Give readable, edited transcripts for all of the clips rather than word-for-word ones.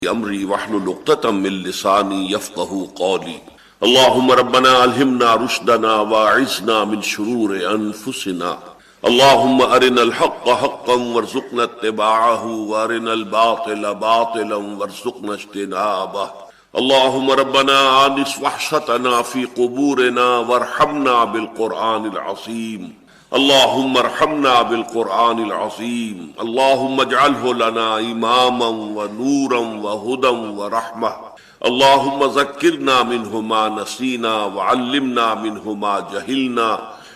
امری واحلل عقدۃ من لسانی یفقهوا قولی اللهم ربنا الہمنا رشدنا واعذنا من شرور انفسنا اللهم ارنا الحق حقا وارزقنا اتباعه وارنا الباطل باطلا وارزقنا اجتنابه اللهم ربنا آنس وحشتنا في قبورنا وارحمنا بالقرآن العظيم اللهم ارحمنا بالقرآن العظيم اللهم اجعله لنا إماما ونورا وهدى ورحمة اللهم ذكرنا منه ما نسينا وعلمنا منه ما جهلنا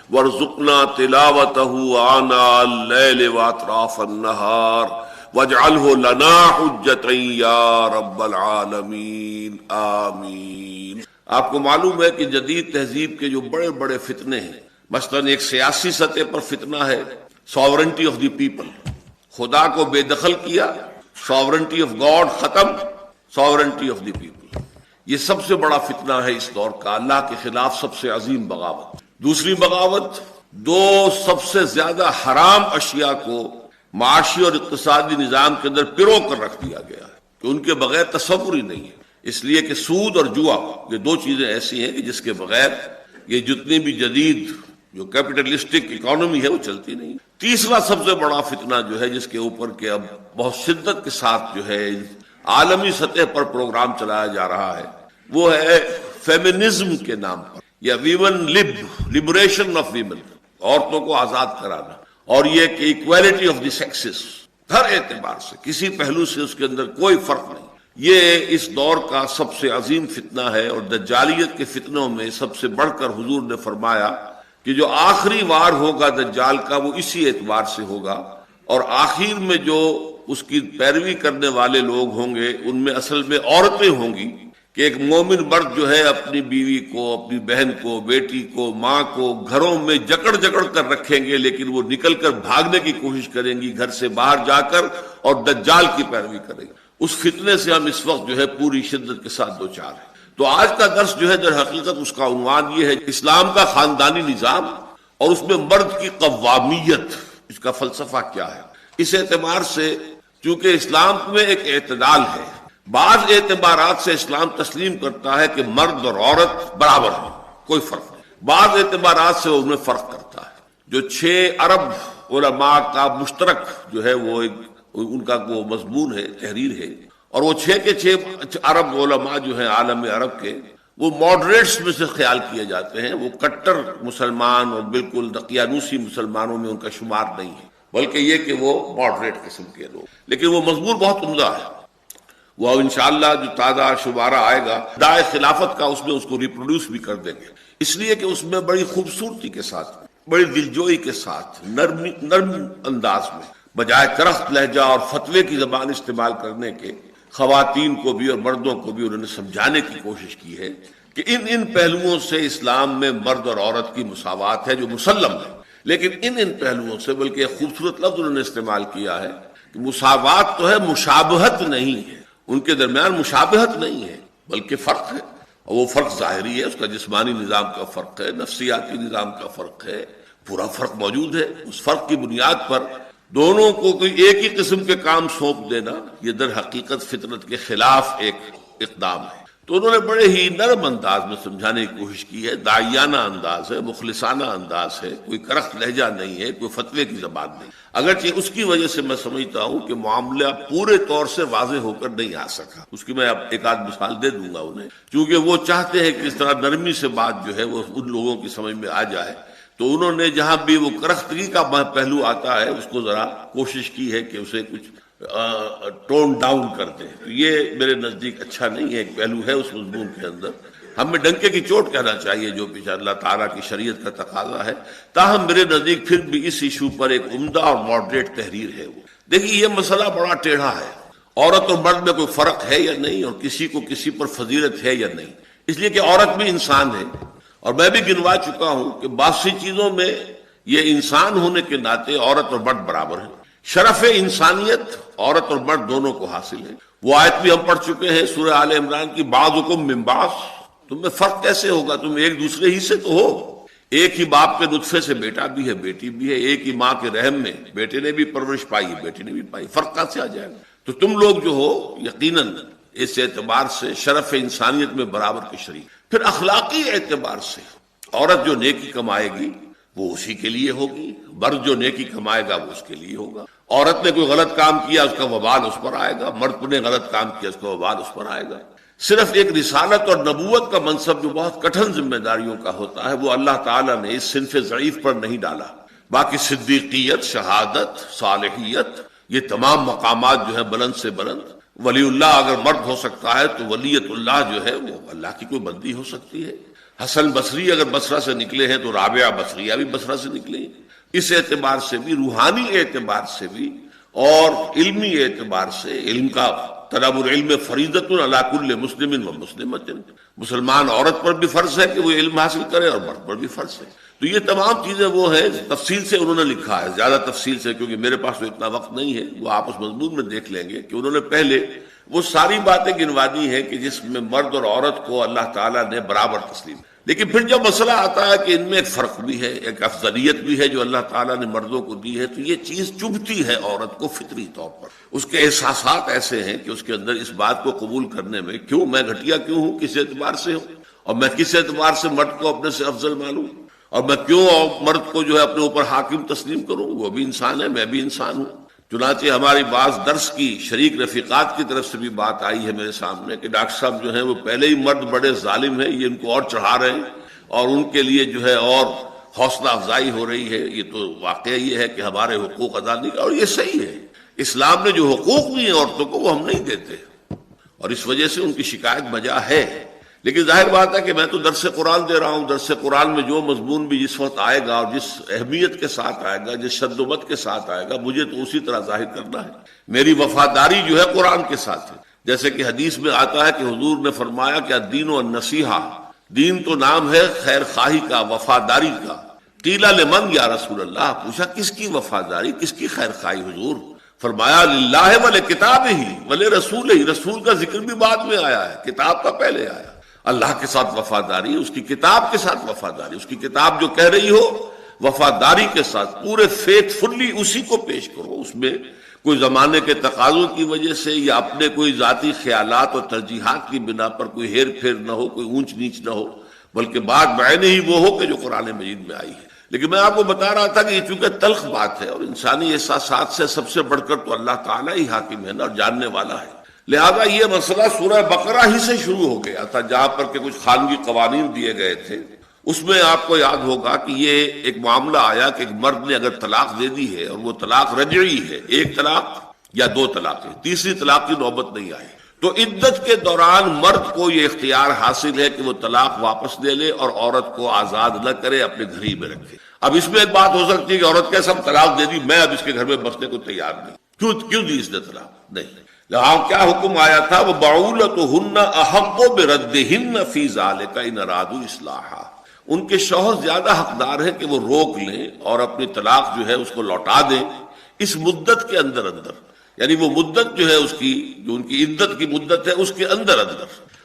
وارزقنا تلاوته آناء الليل وأطراف النهار واجعله لنا حجة يا رب العالمین آمین۔ آپ کو معلوم ہے کہ جدید تہذیب کے جو بڑے بڑے فتنے ہیں، مثلاً ایک سیاسی سطح پر فتنہ ہے ساورنٹی آف دی پیپل، خدا کو بے دخل کیا، ساورنٹی آف گاڈ ختم، ساورنٹی آف دی پیپل، یہ سب سے بڑا فتنہ ہے اس دور کا، اللہ کے خلاف سب سے عظیم بغاوت۔ دوسری بغاوت، دو سب سے زیادہ حرام اشیاء کو معاشی اور اقتصادی نظام کے اندر پرو کر رکھ دیا گیا ہے کہ ان کے بغیر تصور ہی نہیں ہے، اس لیے کہ سود اور جوا یہ دو چیزیں ایسی ہیں کہ جس کے بغیر یہ جتنی بھی جدید جو کیپٹلسٹک اکانومی ہے وہ چلتی نہیں۔ تیسرا سب سے بڑا فتنہ جو ہے جس کے اوپر کہ اب بہت شدت کے ساتھ جو ہے عالمی سطح پر پروگرام چلایا جا رہا ہے، وہ ہے فیمنزم کے نام پر، یا ویمن لبریشن آف ویمن، عورتوں کو آزاد کرانا، اور یہ کہ ایکویلٹی آف دی سیکسز، ہر اعتبار سے کسی پہلو سے اس کے اندر کوئی فرق نہیں۔ یہ اس دور کا سب سے عظیم فتنہ ہے، اور دجالیت کے فتنوں میں سب سے بڑھ کر حضور نے فرمایا کہ جو آخری وار ہوگا دجال کا وہ اسی اعتبار سے ہوگا، اور آخر میں جو اس کی پیروی کرنے والے لوگ ہوں گے ان میں اصل میں عورتیں ہوں گی، کہ ایک مومن مرد جو ہے اپنی بیوی کو، اپنی بہن کو، بیٹی کو، ماں کو گھروں میں جکڑ کر رکھیں گے، لیکن وہ نکل کر بھاگنے کی کوشش کریں گی گھر سے باہر جا کر، اور دجال کی پیروی کریں گے۔ اس فتنے سے ہم اس وقت جو ہے پوری شدت کے ساتھ دوچار ہیں۔ تو آج کا درس جو ہے در حقیقت اس کا عنوان یہ ہے، اسلام کا خاندانی نظام اور اس میں مرد کی قوامیت، اس کا فلسفہ کیا ہے۔ اس اعتبار سے چونکہ اسلام میں ایک اعتدال ہے، بعض اعتبارات سے اسلام تسلیم کرتا ہے کہ مرد اور عورت برابر ہیں، کوئی فرق نہیں، بعض اعتبارات سے ان میں فرق کرتا ہے۔ جو 6 ارب علماء کا مشترک جو ہے وہ ان کا وہ مضمون ہے، تحریر ہے، اور وہ 6 کے 6 ارب علماء جو ہیں عالم عرب کے، وہ ماڈریٹس میں سے خیال کیے جاتے ہیں، وہ کٹر مسلمان اور بالکل دقیانوسی مسلمانوں میں ان کا شمار نہیں ہے، بلکہ یہ کہ وہ ماڈریٹ قسم کے لوگ، لیکن وہ مضمون بہت عمدہ ہے۔ وہ انشاءاللہ جو تازہ شمارہ آئے گا دائے خلافت کا، اس میں اس کو ریپروڈیوس بھی کر دیں گے، اس لیے کہ اس میں بڑی خوبصورتی کے ساتھ، بڑی دلجوئی کے ساتھ، نرم انداز میں، بجائے کرخت لہجہ اور فتوے کی زبان استعمال کرنے کے، خواتین کو بھی اور مردوں کو بھی انہوں نے سمجھانے کی کوشش کی ہے کہ ان پہلوؤں سے اسلام میں مرد اور عورت کی مساوات ہے جو مسلم ہے، لیکن ان پہلوؤں سے بلکہ ایک خوبصورت لفظ انہوں نے استعمال کیا ہے کہ مساوات تو ہے، مشابہت نہیں ہے، ان کے درمیان مشابہت نہیں ہے بلکہ فرق ہے، اور وہ فرق ظاہری ہے، اس کا جسمانی نظام کا فرق ہے، نفسیاتی نظام کا فرق ہے، پورا فرق موجود ہے۔ اس فرق کی بنیاد پر دونوں کو کوئی ایک ہی قسم کے کام سونپ دینا، یہ در حقیقت فطرت کے خلاف ایک اقدام ہے۔ تو انہوں نے بڑے ہی نرم انداز میں سمجھانے کی کوشش کی ہے، داعیانہ انداز ہے، مخلصانہ انداز ہے، کوئی کرخت لہجہ نہیں ہے، کوئی فتوے کی زبان نہیں، اگرچہ اس کی وجہ سے میں سمجھتا ہوں کہ معاملہ پورے طور سے واضح ہو کر نہیں آ سکا۔ اس کی میں اب ایک آدھ مثال دے دوں گا انہیں، کیونکہ وہ چاہتے ہیں کہ اس طرح نرمی سے بات جو ہے وہ ان لوگوں کی سمجھ میں آ جائے، تو انہوں نے جہاں بھی وہ کرختگی کا پہلو آتا ہے اس کو ذرا کوشش کی ہے کہ اسے کچھ ٹون ڈاؤن کر دیں۔ تو یہ میرے نزدیک اچھا نہیں ہے، ایک پہلو ہے اس مضمون کے اندر، ہمیں ڈنکے کی چوٹ کہنا چاہیے جو پیچھے اللہ تعالیٰ کی شریعت کا تقاضا ہے، تاہم میرے نزدیک پھر بھی اس ایشو پر ایک عمدہ اور ماڈریٹ تحریر ہے۔ وہ دیکھیے یہ مسئلہ بڑا ٹیڑھا ہے، عورت اور مرد میں کوئی فرق ہے یا نہیں، اور کسی کو کسی پر فضیلت ہے یا نہیں، اس لیے کہ عورت بھی انسان ہے، اور میں بھی گنوا چکا ہوں کہ بعض سی چیزوں میں یہ انسان ہونے کے ناطے عورت اور مرد برابر ہیں، شرف انسانیت عورت اور مرد دونوں کو حاصل ہے۔ وہ آیت بھی ہم پڑھ چکے ہیں سورہ آل عمران کی، بعضکم من بعض، تم میں فرق کیسے ہوگا، تم ایک دوسرے ہی سے تو ہو، ایک ہی باپ کے نطفے سے بیٹا بھی ہے بیٹی بھی ہے، ایک ہی ماں کے رحم میں بیٹے نے بھی پرورش پائی ہے بیٹی نے بھی پائی، فرق کہاں سے آ جائے گا؟ تو تم لوگ جو ہو یقیناً اس اعتبار سے شرف انسانیت میں برابر کے شریک. پھر اخلاقی اعتبار سے عورت جو نیکی کمائے گی وہ اسی کے لیے ہوگی، مرد جو نیکی کمائے گا وہ اس کے لیے ہوگا. عورت نے کوئی غلط کام کیا اس کا وبال اس پر آئے گا، مرد نے غلط کام کیا اس کا وبال اس پر آئے گا. صرف ایک رسالت اور نبوت کا منصب جو بہت کٹھن ذمہ داریوں کا ہوتا ہے وہ اللہ تعالیٰ نے اس صنف ضعیف پر نہیں ڈالا. باقی صدیقیت، شہادت، صالحیت، یہ تمام مقامات جو ہے بلند سے بلند. ولی اللہ اگر مرد ہو سکتا ہے تو ولیت اللہ جو ہے وہ اللہ کی کوئی بندی ہو سکتی ہے. حسن بصری اگر بصرہ سے نکلے ہیں تو رابعہ بصریہ بھی بصرہ سے نکلی. اس اعتبار سے بھی، روحانی اعتبار سے بھی اور علمی اعتبار سے، علم کا طلب العلم فریضۃ علی کل مسلم و مسلمۃ، مسلمان عورت پر بھی فرض ہے کہ وہ علم حاصل کرے اور مرد پر بھی فرض ہے. تو یہ تمام چیزیں وہ ہیں تفصیل سے انہوں نے لکھا ہے، زیادہ تفصیل سے کیونکہ میرے پاس تو اتنا وقت نہیں ہے. وہ آپ اس مضمون میں دیکھ لیں گے کہ انہوں نے پہلے وہ ساری باتیں گنوا دی ہیں کہ جس میں مرد اور عورت کو اللہ تعالیٰ نے برابر تسلیم. لیکن پھر جب مسئلہ آتا ہے کہ ان میں ایک فرق بھی ہے، ایک افضلیت بھی ہے جو اللہ تعالیٰ نے مردوں کو دی ہے، تو یہ چیز چبھتی ہے عورت کو فطری طور پر. اس کے احساسات ایسے ہیں کہ اس کے اندر اس بات کو قبول کرنے میں کیوں میں گھٹیا کیوں ہوں، کس اعتبار سے ہوں، اور میں کس اعتبار سے مرد کو اپنے سے افضل مانوں، اور میں کیوں مرد کو جو ہے اپنے اوپر حاکم تسلیم کروں. وہ بھی انسان ہے، میں بھی انسان ہوں. چنانچہ ہماری بعض درس کی شریک رفیقات کی طرف سے بھی بات آئی ہے میرے سامنے کہ ڈاکٹر صاحب جو ہیں وہ پہلے ہی مرد بڑے ظالم ہیں، یہ ان کو اور چڑھا رہے ہیں اور ان کے لیے جو ہے اور حوصلہ افزائی ہو رہی ہے. یہ تو واقعہ یہ ہے کہ ہمارے حقوق ادا نہیں، اور یہ صحیح ہے. اسلام نے جو حقوق دیے ہیں عورتوں کو وہ ہم نہیں دیتے، اور اس وجہ سے ان کی شکایت بجا ہے. لیکن ظاہر بات ہے کہ میں تو درس قرآن دے رہا ہوں. درس قرآن میں جو مضمون بھی جس وقت آئے گا اور جس اہمیت کے ساتھ آئے گا، جس شد و مت کے ساتھ آئے گا، مجھے تو اسی طرح ظاہر کرنا ہے. میری وفاداری جو ہے قرآن کے ساتھ ہے. جیسے کہ حدیث میں آتا ہے کہ حضور نے فرمایا کہ الدین والنصیحہ، دین تو نام ہے خیر خواہی کا، وفاداری کا. قیل لمن یا رسول اللہ، پوچھا کس کی وفاداری، کس کی خیر خواہی حضور؟ فرمایا للہ ولکتابہ ولرسولہ، رسول کا ذکر بھی بعد میں آیا ہے، کتاب کا پہلے آیا. اللہ کے ساتھ وفاداری، اس کی کتاب کے ساتھ وفاداری، اس کی کتاب جو کہہ رہی ہو وفاداری کے ساتھ پورے فیتھ فلی اسی کو پیش کرو. اس میں کوئی زمانے کے تقاضوں کی وجہ سے یا اپنے کوئی ذاتی خیالات اور ترجیحات کی بنا پر کوئی ہیر پھیر نہ ہو، کوئی اونچ نیچ نہ ہو، بلکہ بات بعینہ ہی وہ ہو کہ جو قرآن مجید میں آئی ہے. لیکن میں آپ کو بتا رہا تھا کہ یہ چونکہ تلخ بات ہے اور انسانی احساسات سے سب سے بڑھ کر تو اللہ تعالیٰ ہی حاکم ہے نا اور جاننے والا ہے. لہذا یہ مسئلہ سورہ بقرہ ہی سے شروع ہو گیا تھا، جہاں پر کہ کچھ خانگی قوانین دیے گئے تھے. اس میں آپ کو یاد ہوگا کہ یہ ایک معاملہ آیا کہ ایک مرد نے اگر طلاق دے دی ہے اور وہ طلاق رجعی ہے، ایک طلاق یا دو طلاقیں، تیسری طلاق کی نوبت نہیں آئی، تو عدت کے دوران مرد کو یہ اختیار حاصل ہے کہ وہ طلاق واپس لے لے اور عورت کو آزاد نہ کرے، اپنے گھر ہی میں رکھے. اب اس میں ایک بات ہو سکتی ہے کہ عورت کیسا طلاق دے دی، میں اب اس کے گھر میں بسنے کو تیار نہیں. کیوں دی اس نے طلاق؟ نہیں. لہٰذا کیا حکم آیا تھا؟ وَبَعُولَتُهُنَّ أَحَقُّ بِرَدِّهِنَّ فِي ذَلِكَ إِنْ أَرَادُوا إِصْلَاحًا. ان کے شوہر زیادہ حقدار ہے کہ وہ روک لیں اور اپنی طلاق جو ہے اس کو لوٹا دیں اس مدت کے اندر، یعنی وہ مدت جو ہے اس کی، جو ان کی عدت کی مدت ہے، اس کے اندر.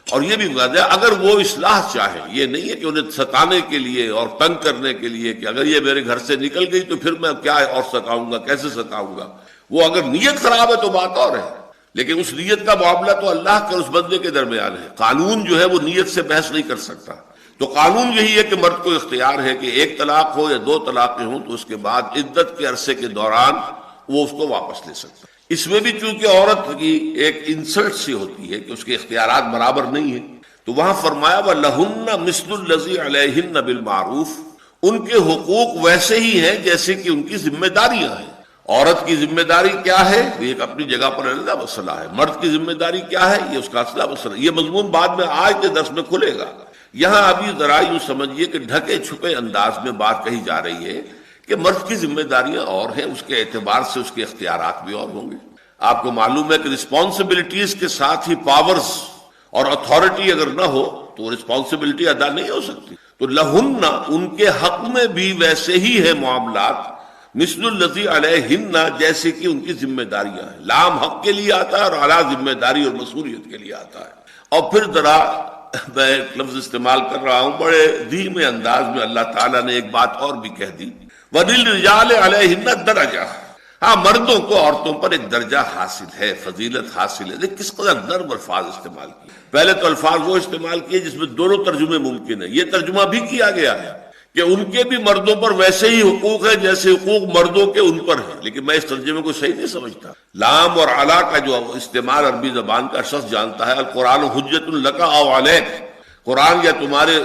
اور یہ بھی واضح اگر وہ اصلاح چاہے، یہ نہیں ہے کہ انہیں ستانے کے لیے اور تنگ کرنے کے لیے کہ اگر یہ میرے گھر سے نکل گئی تو پھر میں کیا اور ستاؤں گا، کیسے ستاؤں گا. وہ اگر نیت خراب ہے تو بات اور ہے، لیکن اس نیت کا معاملہ تو اللہ کے اس بندے کے درمیان ہے. قانون جو ہے وہ نیت سے بحث نہیں کر سکتا. تو قانون یہی ہے کہ مرد کو اختیار ہے کہ ایک طلاق ہو یا دو طلاقیں ہوں تو اس کے بعد عدت کے عرصے کے دوران وہ اس کو واپس لے سکتا. اس میں بھی چونکہ عورت کی ایک انسلٹ سی ہوتی ہے کہ اس کے اختیارات برابر نہیں ہیں، تو وہاں فرمایا وَلَهُنَّ مِثْلُ الَّذِي عَلَيْهِنَّ بِالْمَعْرُوفِ، ان کے حقوق ویسے ہی ہیں جیسے کہ ان کی ذمہ داریاں ہیں. عورت کی ذمہ داری کیا ہے؟ یہ ایک اپنی جگہ پر علیحدہ مسئلہ ہے. مرد کی ذمہ داری کیا ہے؟ یہ اس کا اصلہ مسئلہ. یہ مضمون بعد میں آج کے درس میں کھلے گا. یہاں ابھی ذرا یوں سمجھیے کہ ڈھکے چھپے انداز میں بات کہی جا رہی ہے کہ مرد کی ذمہ داریاں اور ہیں، اس کے اعتبار سے اس کے اختیارات بھی اور ہوں گے. آپ کو معلوم ہے کہ رسپانسبلٹیز کے ساتھ ہی پاورز اور اتھارٹی اگر نہ ہو تو رسپانسبلٹی ادا نہیں ہو سکتی. تو لہن، ان کے حق میں بھی ویسے ہی ہے معاملات، مثل الذی علیہن، جیسے کہ ان کی ذمہ داریاں ہیں. لام حق کے لیے آتا ہے اور اعلیٰ ذمہ داری اور مسئولیت کے لیے آتا ہے. اور پھر ذرا میں ایک لفظ استعمال کر رہا ہوں بڑے دھیمے انداز میں، اللہ تعالیٰ نے ایک بات اور بھی کہہ دی، وَلِلرِّجَالِ عَلَيْهِنَّ دَرَجَةٌ، ہاں مردوں کو عورتوں پر ایک درجہ حاصل ہے، فضیلت حاصل ہے. لیکن کس قدر نرم الفاظ استعمال کیے. پہلے تو الفاظ وہ استعمال کیے جس میں دونوں ترجمے ممکن ہیں. یہ ترجمہ بھی کیا گیا ہے کہ ان کے بھی مردوں پر ویسے ہی حقوق ہیں جیسے حقوق مردوں کے ان پر ہیں، لیکن میں اس ترجمے کو صحیح نہیں سمجھتا. لام اور علا کا جو استعمال عربی زبان کا شخص جانتا ہے. القرآن حجت لک او علیک، قرآن یا تمہارے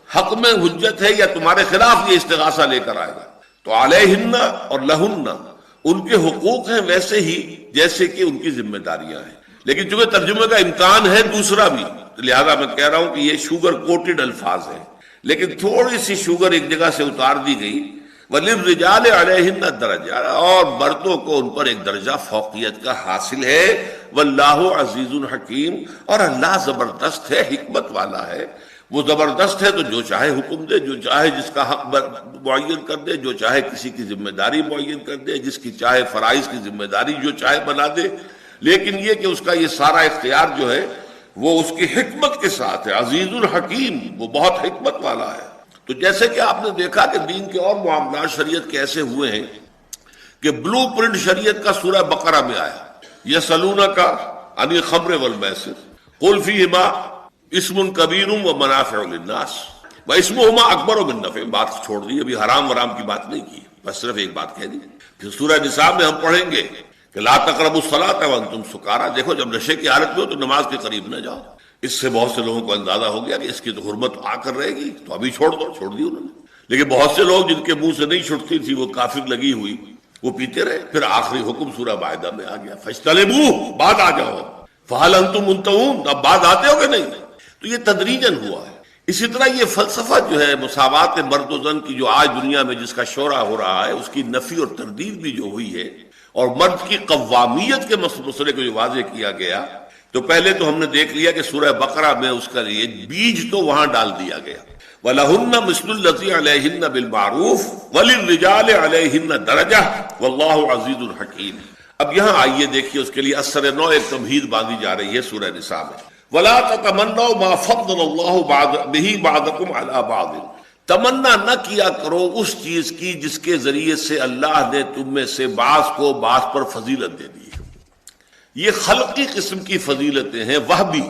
حق میں حجت ہے یا تمہارے خلاف یہ استغاثہ لے کر آئے گا. تو علیہن اور لہن ان کے حقوق ہیں ویسے ہی جیسے کہ ان کی ذمہ داریاں ہیں. لیکن چونکہ ترجمے کا امکان ہے دوسرا بھی، لہذا میں کہہ رہا ہوں کہ یہ شوگر کوٹڈ الفاظ ہیں، لیکن تھوڑی سی شوگر ایک جگہ سے اتار دی گئی. وَلِلرِّجَالِ عَلَيْهِنَّ دَرَجَةٌ، اور مردوں کو ان پر ایک درجہ فوقیت کا حاصل ہے. وَاللَّهُ عَزِيزٌ حَكِيمٌ، اور اللہ زبردست ہے، حکمت والا ہے. وہ زبردست ہے تو جو چاہے حکم دے، جو چاہے جس کا حق معین کر دے، جو چاہے کسی کی ذمہ داری معین کر دے، جس کی چاہے فرائض کی ذمہ داری جو چاہے بنا دے. لیکن یہ کہ اس کا یہ سارا اختیار جو ہے وہ اس کی حکمت کے ساتھ ہے. عزیز الحکیم، وہ بہت حکمت والا ہے. تو جیسے کہ آپ نے دیکھا کہ دین کے اور معاملات شریعت کے ایسے ہوئے ہیں کہ بلو پرنٹ شریعت کا سورہ بقرہ میں آیا. یسألونک عن الخمر والمیسر قل فیہما اسم کبیر ومنافع للناس واسمہما اکبر من نفعہما. بات چھوڑ دی، ابھی حرام ورام کی بات نہیں کی، بس صرف ایک بات کہہ دی. پھر سورہ نساء میں ہم پڑھیں گے کہ لا تقربوا الصلاۃ وانتم سکارى. دیکھو جب نشے کی حالت میں ہو تو نماز کے قریب نہ جاؤ. اس سے بہت سے لوگوں کو اندازہ ہو گیا کہ اس کی تو حرمت آ کر رہے گی تو ابھی چھوڑ دو، چھوڑ دی انہوں نے. لیکن بہت سے لوگ جن کے منہ سے نہیں چھٹتی تھی، وہ کافر لگی ہوئی، وہ پیتے رہے. پھر آخری حکم سورہ مائدہ میں آ گیا فاجتنبوہ، بعد آ جاؤ. فہل انتم منتہون، اب بعد آتے ہو کہ نہیں. تو یہ تدریجاً ہوا ہے. اسی طرح یہ فلسفہ جو ہے مساوات مرد و زن کی جو آج دنیا میں جس کا شورا ہو رہا ہے، اس کی نفی اور تردید بھی جو ہوئی ہے، اور مرد کی قوامیت کے مسئلے کو جو واضح کیا گیا، تو پہلے تو ہم نے دیکھ لیا کہ سورہ بقرہ میں اس کا یہ بیج تو وہاں ڈال دیا گیا. وَلَهُنَّ مِثْلُ الَّذِي عَلَيْهِنَّ بِالْمَعْرُوفِ وَلِلرِّجَالِ عَلَيْهِنَّ دَرَجَةٌ وَاللَّهُ عَزِيزٌ حَكِيمٌ. اب یہاں آئیے دیکھیے اس کے لیے اثر نو ایک تمہید باندھی جا رہی ہے سورہ نساء میں. وَلَا تَتَمَنَّوْا مَا فَضَّلَ اللَّهُ بِهِ بَعْضَكُمْ عَلَى بَعْضٍ. تمنا نہ کیا کرو اس چیز کی جس کے ذریعے سے اللہ نے تم میں سے بعض کو بعض پر فضیلت دے دی. یہ خلقی قسم کی فضیلتیں ہیں، وہبی.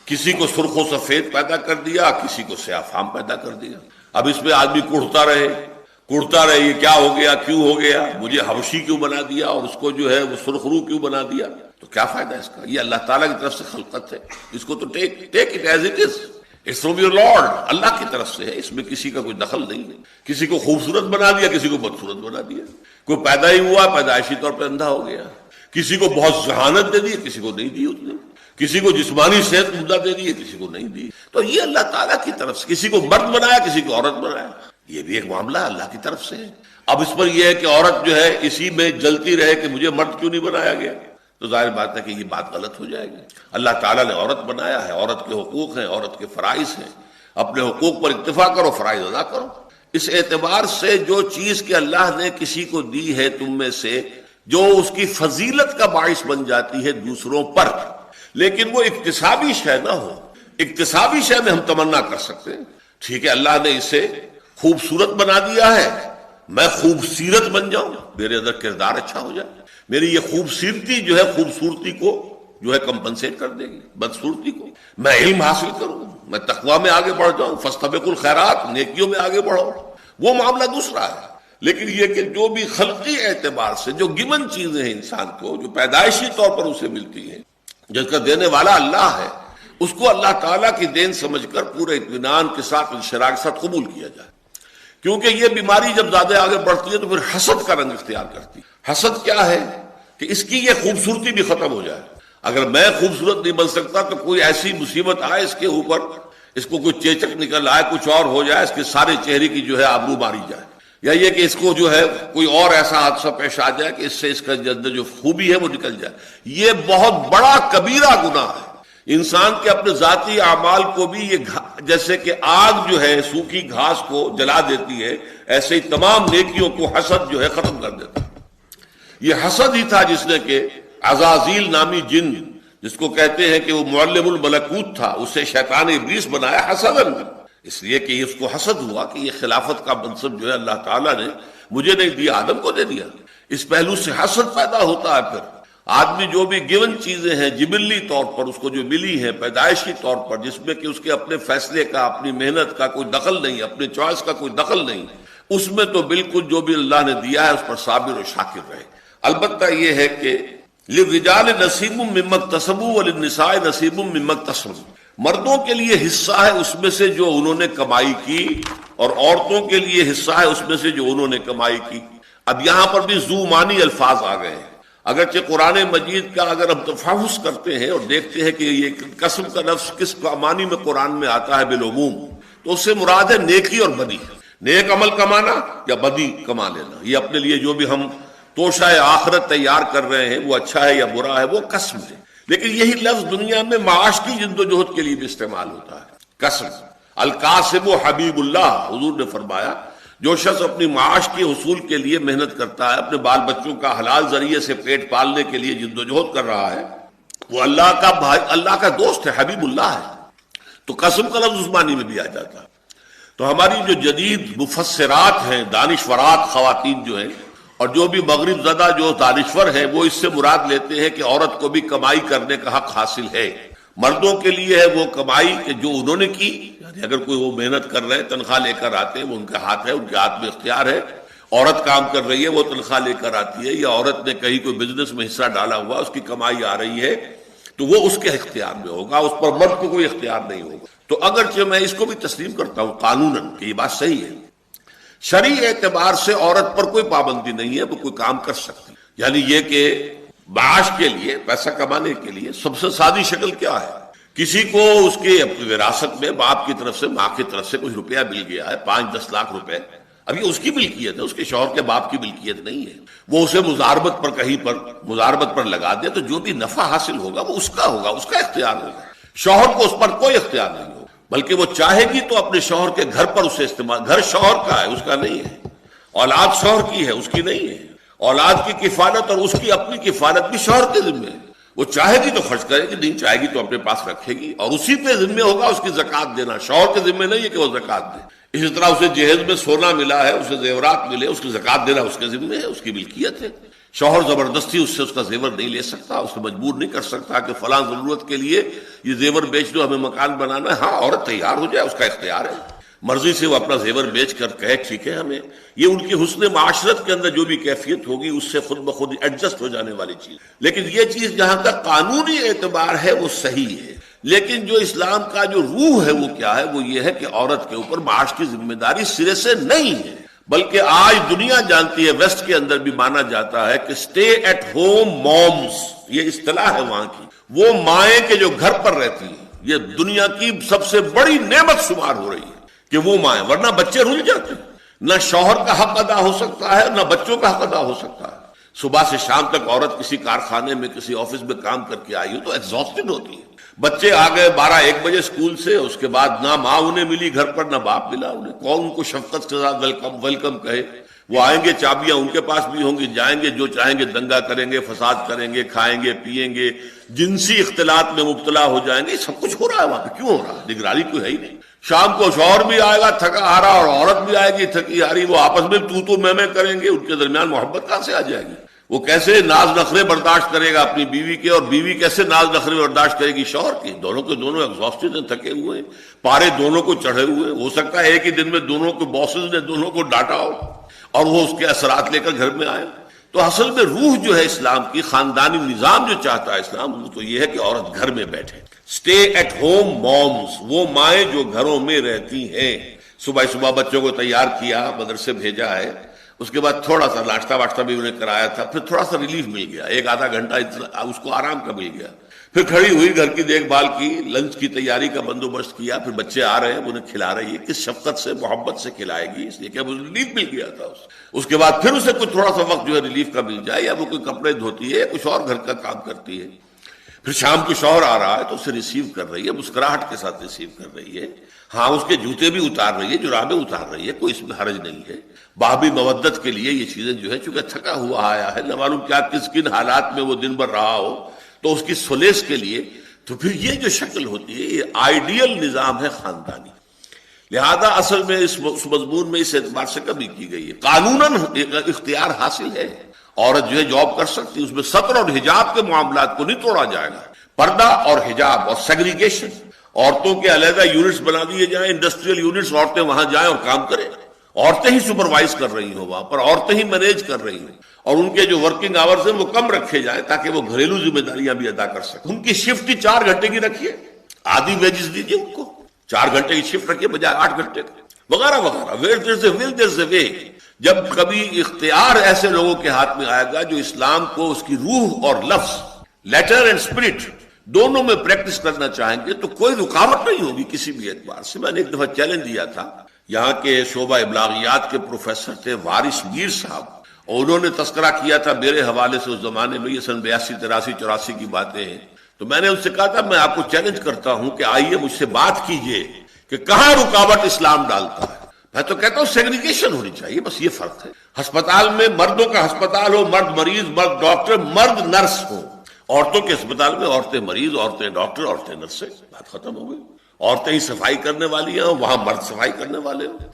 کسی کو سرخ و سفید پیدا کر دیا، کسی کو سیاہ فام پیدا کر دیا. اب اس میں آدمی کڑتا رہے یہ کیا ہو گیا، کیوں ہو گیا، مجھے حبشی کیوں بنا دیا اور اس کو جو ہے وہ سرخ رو کیوں بنا دیا، تو کیا فائدہ اس کا. یہ اللہ تعالیٰ کی طرف سے خلقت ہے، اس کو تو take it as it is. It's from your Lord، اللہ کی طرف سے ہے، اس میں کسی کا کوئی دخل نہیں ہے. کسی کو خوبصورت بنا دیا، کسی کو بدصورت بنا دیا. کوئی پیدا ہی ہوا پیدائشی طور پہ اندھا ہو گیا، کسی کو بہت ذہانت دے دی، کسی کو نہیں دی اس نے. کسی کو جسمانی صحت عمدہ دے دی، کسی کو نہیں دی. تو یہ اللہ تعالیٰ کی طرف سے. کسی کو مرد بنایا، کسی کو عورت بنایا، یہ بھی ایک معاملہ اللہ کی طرف سے ہے. اب اس پر یہ ہے کہ عورت جو ہے اسی میں جلتی رہے کہ مجھے مرد کیوں نہیں بنایا گیا، تو ظاہر بات ہے کہ یہ بات غلط ہو جائے گی. اللہ تعالیٰ نے عورت بنایا ہے، عورت کے حقوق ہیں، عورت کے فرائض ہیں. اپنے حقوق پر اکتفا کرو، فرائض ادا کرو. اس اعتبار سے جو چیز کہ اللہ نے کسی کو دی ہے تم میں سے، جو اس کی فضیلت کا باعث بن جاتی ہے دوسروں پر، لیکن وہ اکتسابی شے نہ ہو. اکتسابی شے میں ہم تمنا کر سکتے ہیں، ٹھیک ہے اللہ نے اسے خوبصورت بنا دیا ہے، میں خوبصورت بن جاؤں، میرے اندر کردار اچھا ہو جائے. میری یہ خوبصورتی جو ہے خوبصورتی کو جو ہے کمپنسیٹ کر دے گی بدصورتی کو. میں علم حاصل کروں، میں تقوی میں آگے بڑھ جاؤں، فاستبقوا الخیرات، نیکیوں میں آگے بڑھو، وہ معاملہ دوسرا ہے. لیکن یہ کہ جو بھی خلقی اعتبار سے جو گیون چیزیں ہیں انسان کو، جو پیدائشی طور پر اسے ملتی ہیں، جس کا دینے والا اللہ ہے، اس کو اللہ تعالیٰ کی دین سمجھ کر پورے اطمینان کے ساتھ انشراح کے ساتھ قبول کیا جائے. کیونکہ یہ بیماری جب زیادہ آگے بڑھتی ہے تو پھر حسد کا رنگ اختیار کرتی ہے. حسد کیا ہے کہ اس کی یہ خوبصورتی بھی ختم ہو جائے. اگر میں خوبصورت نہیں بن سکتا تو کوئی ایسی مصیبت آئے اس کے اوپر، اس کو کوئی چیچک نکل آئے، کچھ اور ہو جائے، اس کے سارے چہرے کی جو ہے آبرو ماری جائے، یا یہ کہ اس کو جو ہے کوئی اور ایسا حادثہ پیش آ جائے کہ اس سے اس کا جو خوبی ہے وہ نکل جائے. یہ بہت بڑا کبیرہ گناہ ہے. انسان کے اپنے ذاتی اعمال کو بھی یہ جیسے کہ آگ جو ہے سوکھی گھاس کو جلا دیتی ہے، ایسے ہی تمام نیکیوں کو حسد جو ہے ختم کر دیتا ہے. یہ حسد ہی تھا جس نے کہ عزازیل نامی جن، جس کو کہتے ہیں کہ وہ معلم الملکوت تھا، اسے شیطان ابلیس بنایا حسدن، اس لیے کہ اس کو حسد ہوا کہ یہ خلافت کا منصب جو ہے اللہ تعالیٰ نے مجھے نہیں دیا، آدم کو دے دیا. اس پہلو سے حسد پیدا ہوتا ہے. پھر آدمی جو بھی گیون چیزیں ہیں جبلی طور پر اس کو جو ملی ہیں پیدائشی طور پر، جس میں کہ اس کے اپنے فیصلے کا، اپنی محنت کا کوئی دخل نہیں، اپنے چوائس کا کوئی دخل نہیں، اس میں تو بالکل جو بھی اللہ نے دیا ہے اس پر صابر و شاکر رہے. البتہ یہ ہے کہ للرجال نصیب مما اکتسبوا وللنساء نصیب مما اکتسبن، مردوں کے لیے حصہ ہے اس میں سے جو انہوں نے کمائی کی، اور عورتوں کے لیے حصہ ہے اس میں سے جو انہوں نے کمائی کی. اب یہاں پر بھی ذو معنی الفاظ آ گئے ہیں. اگرچہ قرآن مجید کا اگر ہم تفحص کرتے ہیں اور دیکھتے ہیں کہ یہ قسم کا لفظ کس معنی میں قرآن میں آتا ہے بالعموم، تو اس سے مراد ہے نیکی اور بدی. نیک عمل کمانا یا بدی کما لینا، یہ اپنے لیے جو بھی ہم توشہ آخرت تیار کر رہے ہیں وہ اچھا ہے یا برا ہے وہ قسم ہے. لیکن یہی لفظ دنیا میں معاش کی جد و جہد کے لیے بھی استعمال ہوتا ہے. قسم، القاسم حبیب اللہ، حضور نے فرمایا جو شخص اپنی معاش کے حصول کے لیے محنت کرتا ہے، اپنے بال بچوں کا حلال ذریعے سے پیٹ پالنے کے لیے جد و جہد کر رہا ہے، وہ اللہ کا بھائی، اللہ کا دوست ہے، حبیب اللہ ہے. تو قسم کا لفظ اس معنی میں بھی آ جاتا ہے. تو ہماری جو جدید مفسرات ہیں، دانشورات خواتین جو ہیں، اور جو بھی مغرب زدہ جو دانشور ہیں، وہ اس سے مراد لیتے ہیں کہ عورت کو بھی کمائی کرنے کا حق حاصل ہے. مردوں کے لیے ہے وہ کمائی کہ جو انہوں نے کی، یعنی اگر کوئی وہ محنت کر رہے ہیں، تنخواہ لے کر آتے ہیں، وہ ان کا ہاتھ ہے، ان کے ہاتھ میں اختیار ہے. عورت کام کر رہی ہے، وہ تنخواہ لے کر آتی ہے، یا عورت نے کہیں کوئی بزنس میں حصہ ڈالا ہوا، اس کی کمائی آ رہی ہے، تو وہ اس کے اختیار میں ہوگا، اس پر مرد کو کوئی اختیار نہیں ہوگا. تو اگرچہ میں اس کو بھی تسلیم کرتا ہوں قانوناً کہ یہ بات صحیح ہے، شرعی اعتبار سے عورت پر کوئی پابندی نہیں ہے، وہ کوئی کام کر سکتی. یعنی یہ کہ معاش کے لیے، پیسہ کمانے کے لیے سب سے سادی شکل کیا ہے؟ کسی کو اس کے وراثت میں باپ کی طرف سے، ماں کی طرف سے کچھ روپیہ مل گیا ہے، 5-10 لاکھ روپے. اب یہ اس کی ملکیت ہے، اس کے شوہر کے باپ کی ملکیت نہیں ہے. وہ اسے مزاربت پر کہیں پر مزاربت پر لگا دے تو جو بھی نفع حاصل ہوگا وہ اس کا ہوگا، اس کا اختیار ہوگا. شوہر کو اس پر کوئی اختیار نہیں ہوگا، بلکہ وہ چاہے گی تو اپنے شوہر کے گھر پر اسے استعمال، گھر شوہر کا ہے، اس کا نہیں ہے. اولاد شوہر کی ہے، اس کی نہیں ہے. اولاد کی کفالت اور اس کی اپنی کفالت بھی شوہر کے ذمہ ہے. وہ چاہے گی تو خرچ کرے گی، نہیں چاہے گی تو اپنے پاس رکھے گی، اور اسی پہ ذمہ ہوگا اس کی زکوٰۃ دینا. شوہر کے ذمہ نہیں ہے کہ وہ زکوٰۃ دے. اسی طرح اسے جہیز میں سونا ملا ہے، اسے زیورات ملے، اس کی زکوٰۃ دینا اس کے ذمہ ہے، اس کی ملکیت ہے. شوہر زبردستی اس سے اس کا زیور نہیں لے سکتا، اسے مجبور نہیں کر سکتا کہ فلاں ضرورت کے لیے یہ زیور بیچ دو، ہمیں مکان بنانا ہے. ہاں عورت تیار ہو جائے، اس کا اختیار ہے، مرضی سے وہ اپنا زیور بیچ کر کہے ٹھیک ہے ہمیں. یہ ان کی حسن معاشرت کے اندر جو بھی کیفیت ہوگی اس سے خود بخود ایڈجسٹ ہو جانے والی چیز. لیکن یہ چیز جہاں تک قانونی اعتبار ہے وہ صحیح ہے. لیکن جو اسلام کا جو روح ہے وہ کیا ہے؟ وہ یہ ہے کہ عورت کے اوپر معاش کی ذمہ داری سرے سے نہیں ہے، بلکہ آج دنیا جانتی ہے، ویسٹ کے اندر بھی مانا جاتا ہے کہ اسٹے ایٹ ہوم مومز، یہ اصطلاح ہے وہاں کی، وہ مائیں کہ جو گھر پر رہتی ہیں، یہ دنیا کی سب سے بڑی نعمت شمار ہو رہی ہے کہ وہ مائیں، ورنہ بچے رل جاتے ہیں. نہ شوہر کا حق ادا ہو سکتا ہے، نہ بچوں کا حق ادا ہو سکتا ہے. صبح سے شام تک عورت کسی کارخانے میں، کسی آفس میں کام کر کے آئی ہو تو ایگزاسٹڈ ہوتی ہے. بچے آ گئے 12-1 بجے اسکول سے، اس کے بعد نہ ماں انہیں ملی گھر پر، نہ باپ ملا انہیں. کون ان کو شفقت کے ساتھ ویلکم کہے؟ وہ آئیں گے، چابیاں ان کے پاس بھی ہوں گی، جائیں گے، جو چاہیں گے دنگا کریں گے، فساد کریں گے، کھائیں گے، پیئیں گے، جنسی اختلاط میں مبتلا ہو جائیں گے. سب کچھ ہو رہا ہے وہاں پہ. کیوں ہو رہا ہے؟ نگرانی کوئی ہے ہی نہیں. شام کو شوہر بھی آئے گا تھکا ہارا، اور عورت بھی آئے گی تھکی ہاری، وہ آپس میں تو میں کریں گے. ان کے درمیان محبت کہاں سے آ جائے گی؟ وہ کیسے ناز نخرے برداشت کرے گا اپنی بیوی کے، اور بیوی کیسے ناز نخرے برداشت کرے گی شوہر کے؟ دونوں کے دونوں ایگزاسٹڈ ہیں، تھکے ہوئے ہیں، پارے دونوں کو چڑھے ہوئے ہیں. ہو سکتا ہے ایک ہی دن میں دونوں کے باسز نے دونوں کو ڈانٹا ہو اور وہ اس کے اثرات لے کر گھر میں آئے. تو اصل میں روح جو ہے اسلام کی، خاندانی نظام جو چاہتا ہے اسلام، وہ تو یہ ہے کہ عورت گھر میں بیٹھے. اسٹے ایٹ ہوم مومز، وہ مائیں جو گھروں میں رہتی ہیں. صبح بچوں کو تیار کیا، مدرسے بھیجا ہے، اس کے بعد تھوڑا سا ناشتہ واشتہ بھی انہیں کرایا تھا، پھر تھوڑا سا ریلیف مل گیا، 1-آدھا گھنٹہ اس کو آرام کا مل گیا. پھر کھڑی ہوئی، گھر کی دیکھ بھال کی، لنچ کی تیاری کا بندوبست کیا، پھر بچے آ رہے ہیں انہیں کھلا رہی ہے. کس شفقت سے، محبت سے کھلائے گی، اس لیے کہ ریلیف مل گیا تھا. اس کے بعد پھر اسے کچھ تھوڑا سا وقت جو ہے ریلیف کا مل جائے، یا وہ کوئی کپڑے دھوتی ہے یا کچھ اور گھر کا کام کرتی ہے. پھر شام کو شوہر آ رہا ہے تو اسے ریسیو کر رہی ہے، مسکراہٹ کے ساتھ ریسیو کر رہی ہے. ہاں اس کے جوتے بھی اتار رہی ہے، جرابیں اتار رہی ہے، کوئی اس میں حرج نہیں ہے. بابی مودت کے لیے یہ چیزیں جو ہے، چونکہ تھکا ہوا آیا ہے، نہ معلوم کیا کس کن حالات میں وہ دن بھر رہا ہو، تو اس کی سولیس کے لیے. تو پھر یہ جو شکل ہوتی ہے، یہ آئیڈیل نظام ہے خاندانی. لہذا اصل میں اس مضمون میں اس اعتبار سے کمی کی گئی ہے. قانوناً اختیار حاصل ہے، عورت جو ہے جاب کر سکتی ہے، اس میں ستر اور حجاب کے معاملات کو نہیں توڑا جائے گا. پردہ اور حجاب اور سیگریگیشن، عورتوں کے علیحدہ یونٹس بنا دیے جائیں، انڈسٹریل یونٹس، عورتیں وہاں جائیں اور کام کریں، عورتیں ہی سپروائز کر رہی ہوں وہاں پر، عورتیں ہی مینیج کر رہی ہیں، اور ان کے جو ورکنگ آورز ہیں وہ کم رکھے جائیں تاکہ وہ گھریلو ذمہ داریاں بھی ادا کر سکیں. ان کی شفٹ ہی 4 گھنٹے کی رکھیے، آدھی ویجز دیجیے ان کو، 4 گھنٹے کی شفٹ رکھیے بجائے 8 گھنٹے کی، وغیرہ وغیرہ. ویئر دیر از اے ول دیر از اے وے. جب کبھی اختیار ایسے لوگوں کے ہاتھ میں آئے گا جو اسلام کو اس کی روح اور لفظ، لیٹر اینڈ اسپرٹ، دونوں میں پریکٹس کرنا چاہیں گے تو کوئی رکاوٹ نہیں ہوگی کسی بھی اعتبار سے. میں نے ایک دفعہ چیلنج دیا تھا، یہاں کے شعبہ ابلاغیات کے پروفیسر تھے وارث میر صاحب، اور انہوں نے تذکرہ کیا تھا میرے حوالے سے اس زمانے میں، یہ سن 82 83 84 کی باتیں ہیں. تو میں نے ان سے کہا تھا میں آپ کو چیلنج کرتا ہوں کہ آئیے مجھ سے بات کیجئے کہ کہاں رکاوٹ اسلام ڈالتا ہے. میں تو کہتا ہوں سیگریگیشن ہونی چاہیے، بس یہ فرق ہے. ہسپتال میں مردوں کا ہسپتال ہو، مرد مریض، مرد ڈاکٹر، مرد نرس ہو. عورتوں کے ہسپتال میں عورتیں مریض، عورتیں ڈاکٹر، عورتیں نرسیں، بات ختم ہو گئی. عورتیں ہی صفائی کرنے والی ہیں، وہاں مرد صفائی کرنے والے ہیں.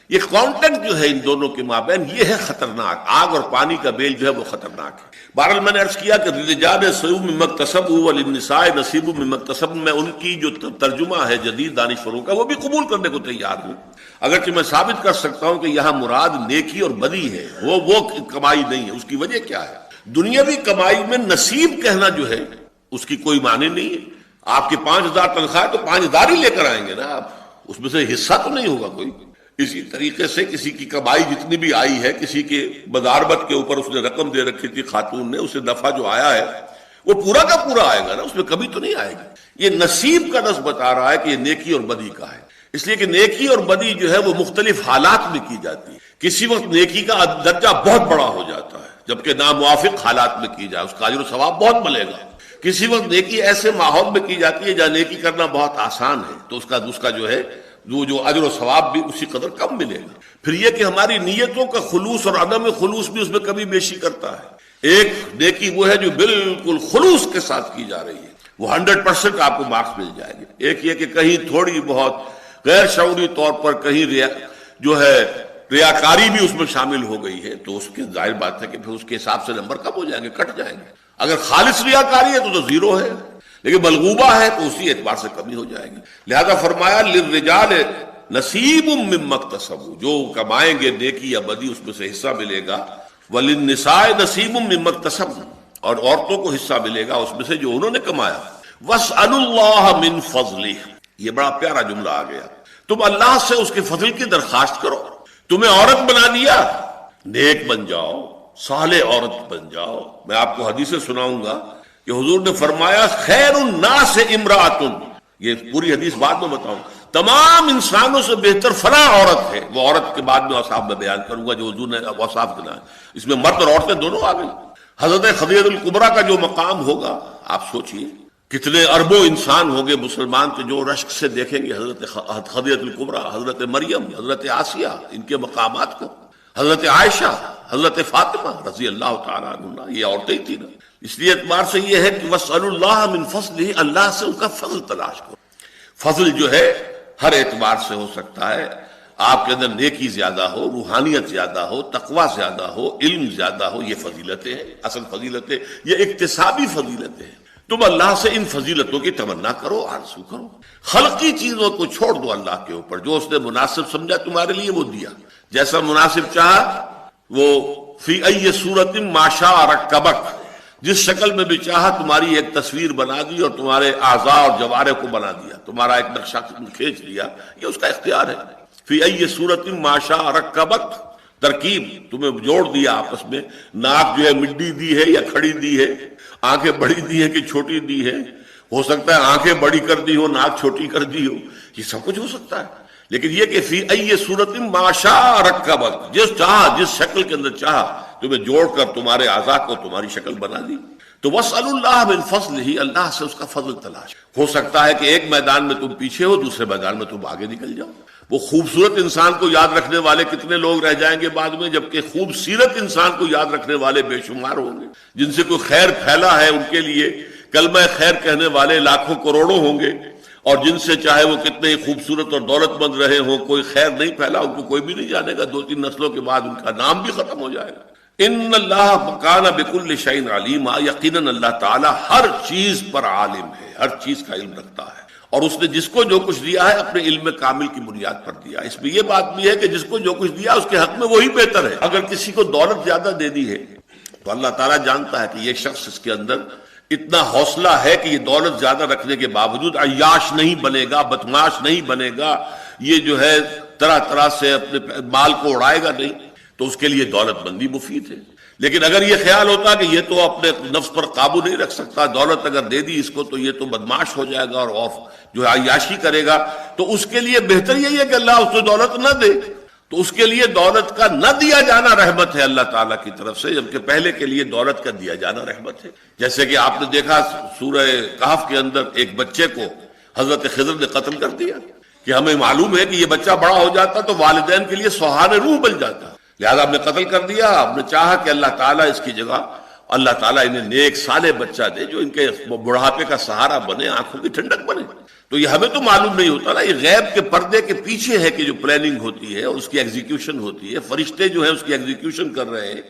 یہ کانٹیکٹ جو ہے ان دونوں کے مابین، یہ ہے خطرناک. آگ اور پانی کا بیل جو ہے وہ خطرناک ہے. بہرحال میں نے عرض کیا کہ للرجال نصیب مما اکتسبوا وللنساء نصیب مما اکتسبن، میں ان کی جو ترجمہ ہے جدید دانشوروں کا وہ بھی قبول کرنے کو تیار ہوں، اگرچہ میں ثابت کر سکتا ہوں کہ یہاں مراد نیکی اور بدی ہے، وہ کمائی نہیں ہے. اس کی وجہ کیا ہے؟ دنیاوی کمائی میں نصیب کہنا جو ہے اس کی کوئی معنی نہیں ہے. آپ کی 5000 تنخواہ تو 5000 ہی لے کر آئیں گے نا آپ، اس میں سے حصہ تو نہیں ہوگا کوئی. اسی طریقے سے کسی کی کمائی جتنی بھی آئی ہے، کسی کے بداربت کے اوپر اس نے رقم دے رکھی تھی خاتون نے، اسے نفع جو آیا ہے وہ پورا کا پورا آئے گا نا، اس میں کمی تو نہیں آئے گی. یہ نصیب کا لفظ بتا رہا ہے کہ یہ نیکی اور بدی کا ہے، اس لیے کہ نیکی اور بدی جو ہے وہ مختلف حالات میں کی جاتی ہے. کسی وقت نیکی کا درجہ بہت بڑا ہو جاتا ہے جبکہ ناموافق حالات میں کی جائے، اس کا اجر و ثواب بہت ملے گا. کسی وقت نیکی ایسے ماحول میں کی جاتی ہے جہاں نیکی کرنا بہت آسان ہے، تو اس کا جو ہے جو اجر و ثواب بھی اسی قدر کم ملے گا. پھر یہ کہ ہماری نیتوں کا خلوص اور عدم خلوص بھی اس میں کمی بیشی کرتا ہے. ایک نیکی وہ ہے جو بالکل خلوص کے ساتھ کی جا رہی ہے، وہ 100% آپ کو مارکس مل جائے گی. ایک یہ کہ کہیں تھوڑی بہت غیر شعوری طور پر کہیں جو ہے ریاکاری بھی اس میں شامل ہو گئی ہے، تو اس کے ظاہر بات ہے کہ پھر اس کے حساب سے نمبر کم ہو جائیں گے، کٹ جائیں گے. اگر خالص ریاکاری ہے تو 0 ہے، لیکن ملغوبہ ہے تو اسی اعتبار سے کمی ہو جائے گی. لہذا فرمایا للرجال نصیب مما اکتسبوا، جو کمائیں گے نیکی یا بدی اس میں سے حصہ ملے گا. وللنساء نصیب مما اکتسبن، اور عورتوں کو حصہ ملے گا اس میں سے جو انہوں نے کمایا. واسألوا اللہ من فضلہ، یہ بڑا پیارا جملہ آ گیا. تم اللہ سے اس کے فضل کی درخواست کرو. تمہیں عورت بنا دیا، نیک بن جاؤ، صالح عورت بن جاؤ. میں آپ کو حدیثیں سناؤں گا کہ حضور نے فرمایا خیر الناس امرأۃ، یہ پوری حدیث بعد میں بتاؤں، تمام انسانوں سے بہتر فلاں عورت ہے. وہ عورت کے بعد میں اوصاف میں بیان کروں گا جو حضور نے اوصاف گنائے. اس میں مرد اور عورتیں دونوں آ گئی. حضرت خدیجہ الکبریٰ کا جو مقام ہوگا آپ سوچئے، کتنے اربوں انسان ہوں گے مسلمان کے جو رشک سے دیکھیں گے حضرت خدیجہ الکبریٰ، حضرت مریم، حضرت آسیہ، ان کے مقامات کو، حضرت عائشہ، حضرت فاطمہ رضی اللہ تعالیٰ عنہ، یہ عورتیں تھیں نا. اس لیے اعتبار سے یہ ہے کہ واسألوا اللہ من فضلہ، اللہ سے ان کا فضل تلاش کرو. فضل جو ہے ہر اعتبار سے ہو سکتا ہے. آپ کے اندر نیکی زیادہ ہو، روحانیت زیادہ ہو، تقوی زیادہ ہو، علم زیادہ ہو، یہ فضیلتیں ہیں. اصل فضیلتیں یہ اکتسابی فضیلتیں ہیں. تم اللہ سے ان فضیلتوں کی تمنا کرو، آرزو کرو. خلقی چیزوں کو چھوڑ دو اللہ کے اوپر. جو اس نے مناسب سمجھا تمہارے لیے وہ دیا، جیسا مناسب چاہا وہ فی ای صورت ما شاء رکبک، جس شکل میں بھی چاہا تمہاری ایک تصویر بنا دی اور تمہارے اعضاء اور جوارح کو بنا دیا، تمہارا ایک نقشہ کھینچ لیا. یہ اس کا اختیار ہے. فی ای صورت ما شاء رکبک، ترکیب تمہیں جوڑ دیا آپس میں. ناک جو ہے مڈی دی ہے یا کھڑی دی ہے، آنکھیں بڑی دی ہے کہ چھوٹی دی ہے. ہو سکتا ہے آنکھیں بڑی کر دی ہو، ناک چھوٹی کر دی ہو، یہ سب کچھ ہو سکتا ہے. لیکن یہ کہ فی ای صورت ما شاء رکبک، جس چاہا، جس شکل کے اندر چاہا تمہیں جوڑ کر تمہارے اعضاء کو تمہاری شکل بنا دی. تو واسألوا اللہ من فضلہ، اللہ سے اس کا فضل تلاش. ہو سکتا ہے کہ ایک میدان میں تم پیچھے ہو، دوسرے میدان میں تم آگے نکل جاؤ. وہ خوبصورت انسان کو یاد رکھنے والے کتنے لوگ رہ جائیں گے بعد میں، جبکہ خوبصورت انسان کو یاد رکھنے والے بے شمار ہوں گے. جن سے کوئی خیر پھیلا ہے ان کے لیے کلمہ خیر کہنے والے لاکھوں کروڑوں ہوں گے، اور جن سے چاہے وہ کتنے ہی خوبصورت اور دولت مند رہے ہوں، کوئی خیر نہیں پھیلا ان کو کوئی بھی نہیں جانے گا. 2-3 نسلوں کے بعد ان کا نام بھی ختم ہو جائے گا. ان اللہ کان بکل شیء علیما، یقیناً اللہ تعالیٰ ہر چیز پر عالم ہے، ہر چیز کا علم رکھتا ہے، اور اس نے جس کو جو کچھ دیا ہے اپنے علم کامل کی بنیاد پر دیا۔ اس میں یہ بات بھی ہے کہ جس کو جو کچھ دیا اس کے حق میں وہی بہتر ہے۔ اگر کسی کو دولت زیادہ دے دی ہے تو اللہ تعالیٰ جانتا ہے کہ یہ شخص اس کے اندر اتنا حوصلہ ہے کہ یہ دولت زیادہ رکھنے کے باوجود عیاش نہیں بنے گا، بدمعاش نہیں بنے گا، یہ جو ہے طرح طرح سے اپنے مال کو اڑائے گا نہیں، تو اس کے لیے دولت مندی مفید ہے۔ لیکن اگر یہ خیال ہوتا کہ یہ تو اپنے نفس پر قابو نہیں رکھ سکتا، دولت اگر دے دی اس کو تو یہ تو بدمعاش ہو جائے گا اور جو ہے عیاشی کرے گا، تو اس کے لیے بہتر یہی ہے کہ اللہ اس کو دولت نہ دے۔ تو اس کے لیے دولت کا نہ دیا جانا رحمت ہے اللہ تعالیٰ کی طرف سے، جبکہ پہلے کے لیے دولت کا دیا جانا رحمت ہے۔ جیسے کہ آپ نے دیکھا سورہ کہف کے اندر ایک بچے کو حضرت خضر نے قتل کر دیا، کہ ہمیں معلوم ہے کہ یہ بچہ بڑا ہو جاتا تو والدین کے لیے سوہان روح بن جاتا، لہذا ہم نے قتل کر دیا۔ ہم نے چاہا کہ اللہ تعالیٰ اس کی جگہ اللہ تعالیٰ انہیں نیک صالح بچہ دے جو ان کے بڑھاپے کا سہارا بنے، آنکھوں کی ٹھنڈک بنے۔ تو یہ ہمیں تو معلوم نہیں ہوتا نا، یہ غیب کے پردے کے پیچھے ہے کہ جو پلاننگ ہوتی ہے اور اس کی ایگزیکیوشن ہوتی ہے، فرشتے جو ہیں اس کی ایگزیکیوشن کر رہے ہیں،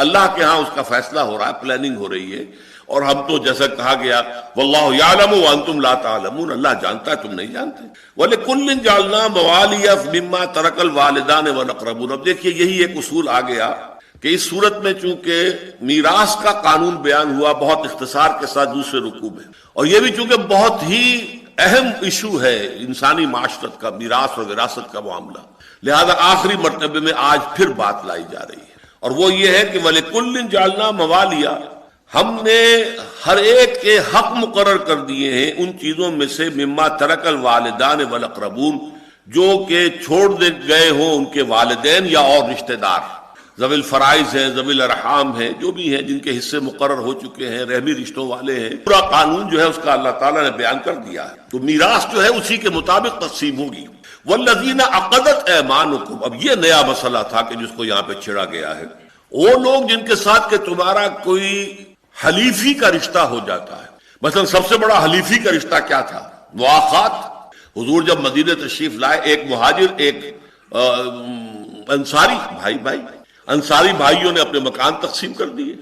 اللہ کے ہاں اس کا فیصلہ ہو رہا ہے، پلاننگ ہو رہی ہے، اور ہم تو جیسا کہا گیا واللہ یعلم وانتم لا تعلمون، اللہ جانتا ہے تم نہیں جانتے۔ وَلِكُلٍّ جَعَلْنَا مَوَالِيَ مِمَّا تَرَكَ الْوَالِدَانِ وَالْأَقْرَبُونَ۔ اب دیکھیے یہی ایک اصول آ گیا کہ اس صورت میں چونکہ میراث کا قانون بیان ہوا بہت اختصار کے ساتھ دوسرے رکوع میں، اور یہ بھی چونکہ بہت ہی اہم ایشو ہے انسانی معاشرت کا، میراث اور وراثت کا معاملہ، لہذا آخری مرتبے میں آج پھر بات لائی جا رہی ہے، اور وہ یہ ہے کہ وَلِكُلٍّ جَعَلْنَا مَوَالِيَ، ہم نے ہر ایک کے حق مقرر کر دیے ہیں ان چیزوں میں سے مما ترک الوالدان والاقربون، جو کہ چھوڑ دے گئے ہوں ان کے والدین یا اور رشتہ دار، ذوی الفرائض ہیں، ذوی الارحام ہیں، جو بھی ہیں جن کے حصے مقرر ہو چکے ہیں، رحمی رشتوں والے ہیں، پورا قانون جو ہے اس کا اللہ تعالیٰ نے بیان کر دیا ہے۔ تو میراث جو ہے اسی کے مطابق تقسیم ہوگی۔ والذین عقدت ایمانکم، اب یہ نیا مسئلہ تھا کہ جس کو یہاں پہ چھڑا گیا ہے، وہ لوگ جن کے ساتھ کہ تمہارا کوئی حلیفی کا رشتہ ہو جاتا ہے۔ مثلا سب سے بڑا حلیفی کا رشتہ کیا تھا؟ مواخات۔ حضور جب مدینہ تشریف لائے، ایک مہاجر ایک انصاری بھائی انصاری بھائیوں نے اپنے مکان تقسیم کر دیے،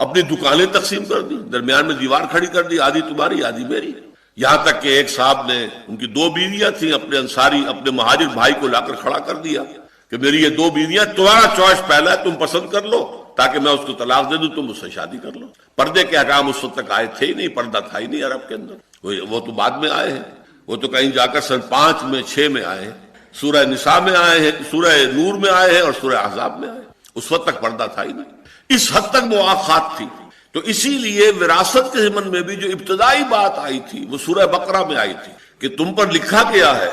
اپنی دکانیں تقسیم کر دی، درمیان میں دیوار کھڑی کر دی، آدھی تمہاری آدھی میری، یہاں تک کہ ایک صاحب نے، ان کی 2 بیویاں تھیں، اپنے مہاجر بھائی کو لا کر کھڑا کر دیا کہ میری یہ 2 بیویاں، تمہارا چوائس پہلا ہے، تم پسند کر لو تاکہ میں اس کو طلاق دے دوں، تم اس سے شادی کر لو۔ پردے کے احکام اس وقت تک آئے تھے ہی نہیں، پردہ تھا ہی نہیں عرب کے اندر، وہ تو بعد میں آئے ہیں، وہ تو کہیں جا کر سن 5 میں 6 میں آئے ہیں، سورہ نساء میں آئے ہیں، سورہ نور میں آئے ہیں اور سورہ احزاب میں آئے ہیں، اس وقت تک پردہ تھا ہی نہیں، اس حد تک مواخات تھی۔ تو اسی لیے وراثت کے ضمن میں بھی جو ابتدائی بات آئی تھی وہ سورہ بقرہ میں آئی تھی کہ تم پر لکھا گیا ہے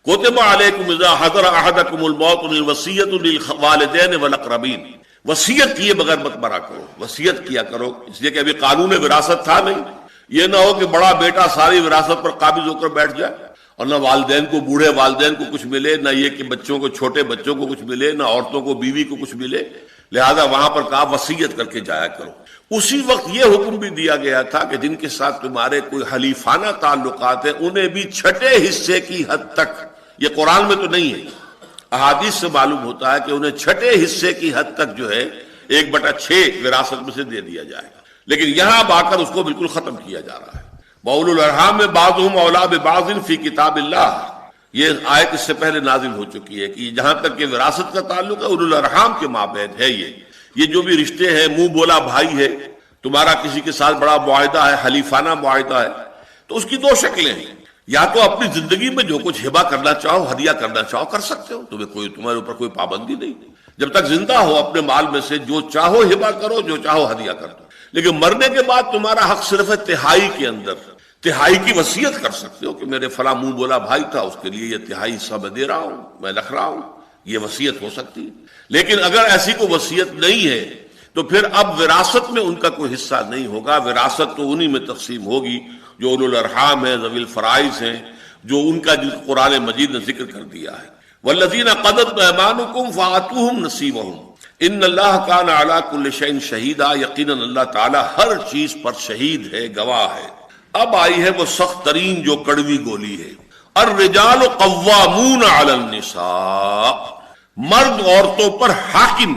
کتب علیکم اذا حضر احدکم الموت الوصیۃ للوالدین والاقربین، وصیت کیے بغیر مت مرا کرو، وصیت کیا کرو، اس لیے کہ ابھی قانون وراثت تھا نہیں، یہ نہ ہو کہ بڑا بیٹا ساری وراثت پر قابض ہو کر بیٹھ جائے اور نہ والدین کو، بوڑھے والدین کو کچھ ملے، نہ یہ کہ بچوں کو، چھوٹے بچوں کو کچھ ملے، نہ عورتوں کو، بیوی کو کچھ ملے، لہذا وہاں پر کہا وصیت کر کے جایا کرو۔ اسی وقت یہ حکم بھی دیا گیا تھا کہ جن کے ساتھ تمہارے کوئی حلیفانہ تعلقات ہیں انہیں بھی چھٹے حصے کی حد تک، یہ قرآن میں تو نہیں ہے، احادیث سے معلوم ہوتا ہے کہ انہیں چھٹے حصے کی حد تک جو ہے 1/6 وراثت میں سے دے دیا جائے گا، لیکن یہاں اب آ کر اس کو بالکل ختم کیا جا رہا ہے۔ وَأُولُو الْأَرْحَامِ بَعْضُهُمْ أَوْلَىٰ بِبَعْضٍ فِي کتاب اللہ، یہ آیت اس سے پہلے نازل ہو چکی ہے کہ جہاں تک کہ وراثت کا تعلق ہے اولو الارحام کے مابین ہے، یہ جو بھی رشتے ہیں، منہ بولا بھائی ہے، تمہارا کسی کے ساتھ بڑا معاہدہ ہے، حلیفانہ معاہدہ ہے، تو اس کی 2 شکلیں ہیں، یا تو اپنی زندگی میں جو کچھ ہبہ کرنا چاہو، ہدیہ کرنا چاہو کر سکتے ہو، تمہارے اوپر کوئی پابندی نہیں، جب تک زندہ ہو اپنے مال میں سے جو چاہو ہبہ کرو، جو چاہو ہدیہ کر دو، لیکن مرنے کے بعد تمہارا حق صرف ہے تہائی کے اندر، تہائی کی وصیت کر سکتے ہو کہ میرے فلاں منہ بولا بھائی تھا، اس کے لیے یہ تہائی حصہ میں دے رہا ہوں، میں لکھ رہا ہوں، یہ وصیت ہو سکتی ہے۔ لیکن اگر ایسی کوئی وصیت نہیں ہے تو پھر اب وراثت میں ان کا کوئی حصہ نہیں ہوگا، وراثت تو انہی میں تقسیم ہوگی جو اولو الارحام ہیں، ذوی الفرائض ہیں، جو ان کا جن قرآن مجید نے ذکر کر دیا ہے۔ والذین قضت ایمانکم فآتوہم نصیبہم ان اللہ کان علی کل شیء شہیدا، یقیناً اللہ تعالی ہر چیز پر شہید ہے، گواہ ہے۔ اب آئی ہے وہ سخت ترین جو کڑوی گولی ہے، الرجال قوامون علی النساء، مرد عورتوں پر حاکم،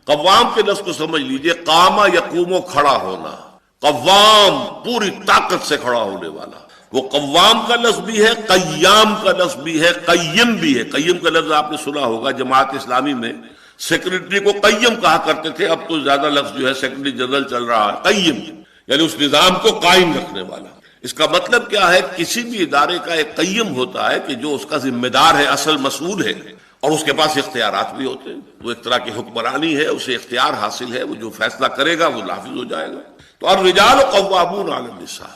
قوام کے لفظ کو سمجھ لیجئے، قامہ یقوم، کھڑا ہونا، قوام پوری طاقت سے کھڑا ہونے والا، وہ قوام کا لفظ بھی ہے، قیام کا لفظ بھی ہے، قیم بھی ہے۔ قیم کا لفظ آپ نے سنا ہوگا، جماعت اسلامی میں سیکرٹری کو قیم کہا کرتے تھے، اب تو زیادہ لفظ جو ہے سیکرٹری جنرل چل رہا ہے، قیم یعنی اس نظام کو قائم رکھنے والا۔ اس کا مطلب کیا ہے؟ کسی بھی ادارے کا ایک قیم ہوتا ہے کہ جو اس کا ذمہ دار ہے، اصل مسئول ہے، اور اس کے پاس اختیارات بھی ہوتے ہیں، وہ ایک طرح کی حکمرانی ہے، اسے اختیار حاصل ہے، وہ جو فیصلہ کرے گا وہ نافذ ہو جائے گا۔ تو الرجال قوامون علی النساء،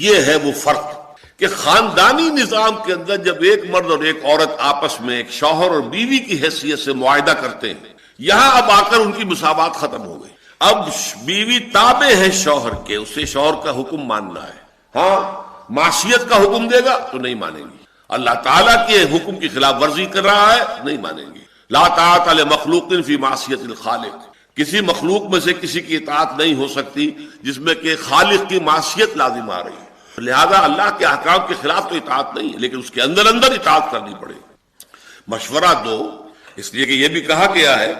یہ ہے وہ فرق کہ خاندانی نظام کے اندر جب ایک مرد اور ایک عورت آپس میں ایک شوہر اور بیوی کی حیثیت سے معاہدہ کرتے ہیں، یہاں اب آ کر ان کی مساوات ختم ہو گئی۔ اب بیوی تابع ہے شوہر کے، اسے شوہر کا حکم ماننا ہے، ہاں معصیت کا حکم دے گا تو نہیں مانیں گی، اللہ تعالیٰ کے حکم کی خلاف ورزی کر رہا ہے نہیں مانیں گی۔ لا طاعت لمخلوق فی معصیت الخالق، کسی مخلوق میں سے کسی کی اطاعت نہیں ہو سکتی جس میں کہ خالق کی معصیت لازم آ رہی ہے، لہذا اللہ کے احکام کے خلاف تو اطاعت نہیں ہے، لیکن اس کے اندر اندر اطاعت کرنی پڑے گی۔ مشورہ دو، اس لیے کہ یہ بھی کہا گیا ہے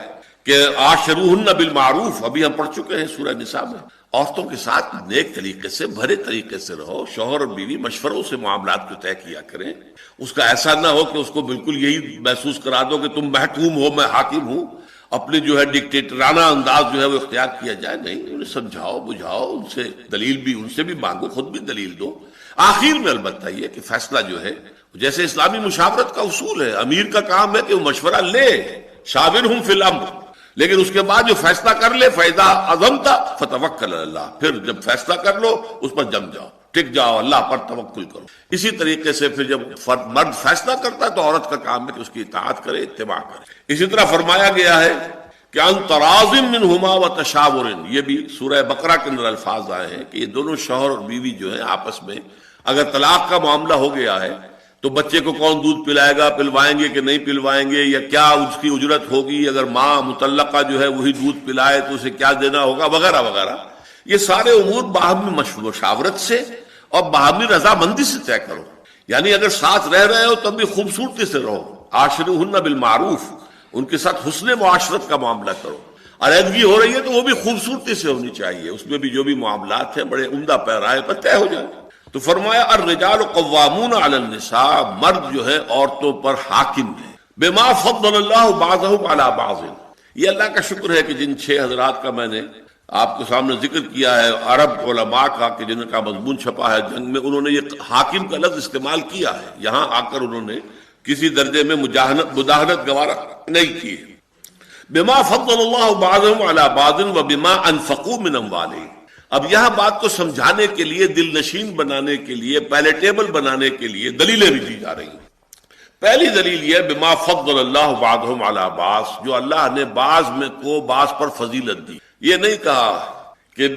کہ عاشروہن بالمعروف، ابھی ہم پڑھ چکے ہیں سورہ نساء میں، عورتوں کے ساتھ نیک طریقے سے، بھرے طریقے سے رہو، شوہر اور بیوی مشوروں سے معاملات کو طے کیا کریں، اس کا ایسا نہ ہو کہ اس کو بالکل یہی محسوس کرا دو کہ تم محکوم ہو میں حاکم ہوں، اپنے جو ہے ڈکٹیٹرانہ انداز جو ہے وہ اختیار کیا جائے، نہیں، انہیں سمجھاؤ بجھاؤ، ان سے دلیل بھی ان سے بھی مانگو، خود بھی دلیل دو۔ آخر میں البتہ یہ کہ فیصلہ جو ہے جیسے اسلامی مشاورت کا اصول ہے، امیر کا کام ہے کہ وہ مشورہ لے، شاورہم فی الامر، لیکن اس کے بعد جو فیصلہ کر لے، فَإِذَا عَزَمْتَ فَتَوَكَّلْ عَلَى اللَّهِ، پھر جب فیصلہ کر لو اس پر جم جاؤ، ٹک جاؤ، اللہ پر توکل کرو۔ اسی طریقے سے پھر جب مرد فیصلہ کرتا ہے تو عورت کا کام ہے کہ اس کی اطاعت کرے، اتباع کرے۔ اسی طرح فرمایا گیا ہے کہ عن تراض منہما وتشاور، یہ بھی سورہ بقرہ کے اندر الفاظ آئے ہیں کہ یہ دونوں شوہر اور بیوی جو ہیں آپس میں اگر طلاق کا معاملہ ہو گیا ہے تو بچے کو کون دودھ پلائے گا، پلوائیں گے کہ نہیں پلوائیں گے، یا کیا اس کی اجرت ہوگی، اگر ماں مطلقہ جو ہے وہی دودھ پلائے تو اسے کیا دینا ہوگا، وغیرہ وغیرہ، یہ سارے امور باہمی مشاورت سے اور باہمی رضامندی سے طے کرو۔ یعنی اگر ساتھ رہ رہے ہو تب بھی خوبصورتی سے رہو، عاشروہن بالمعروف، ان کے ساتھ حسن معاشرت کا معاملہ کرو۔ علیحدگی ہو رہی ہے تو وہ بھی خوبصورتی سے ہونی چاہیے، اس میں بھی جو بھی معاملات ہیں بڑے عمدہ پیرائے پر طے ہو جائیں۔ تو فرمایا الرجال قوامون علی النساء، مرد جو ہے عورتوں پر حاکم ہے، بما فضل اللہ بعضهم علی بعض، یہ اللہ کا شکر ہے کہ جن 6 حضرات کا میں نے آپ کے سامنے ذکر کیا ہے، عرب علماء کا کہ جن کا مضمون چھپا ہے جنگ میں، انہوں نے یہ حاکم کا لفظ استعمال کیا ہے، یہاں آ کر انہوں نے کسی درجے میں مداہنت گوارا نہیں کی ہے۔ بما فضل اللہ بعضهم علی بعض وبما انفقوا من اموالهم، اب یہاں بات کو سمجھانے کے لیے، دل نشین بنانے کے لیے، پیلیٹیبل بنانے کے لیے دلیلیں بھی دی جا رہی ہیں۔ پہلی دلیل یہ بما فضل اللہ بعضهم علی بعض، جو اللہ نے بعض میں کو بعض پر فضیلت دی، یہ نہیں کہا کہ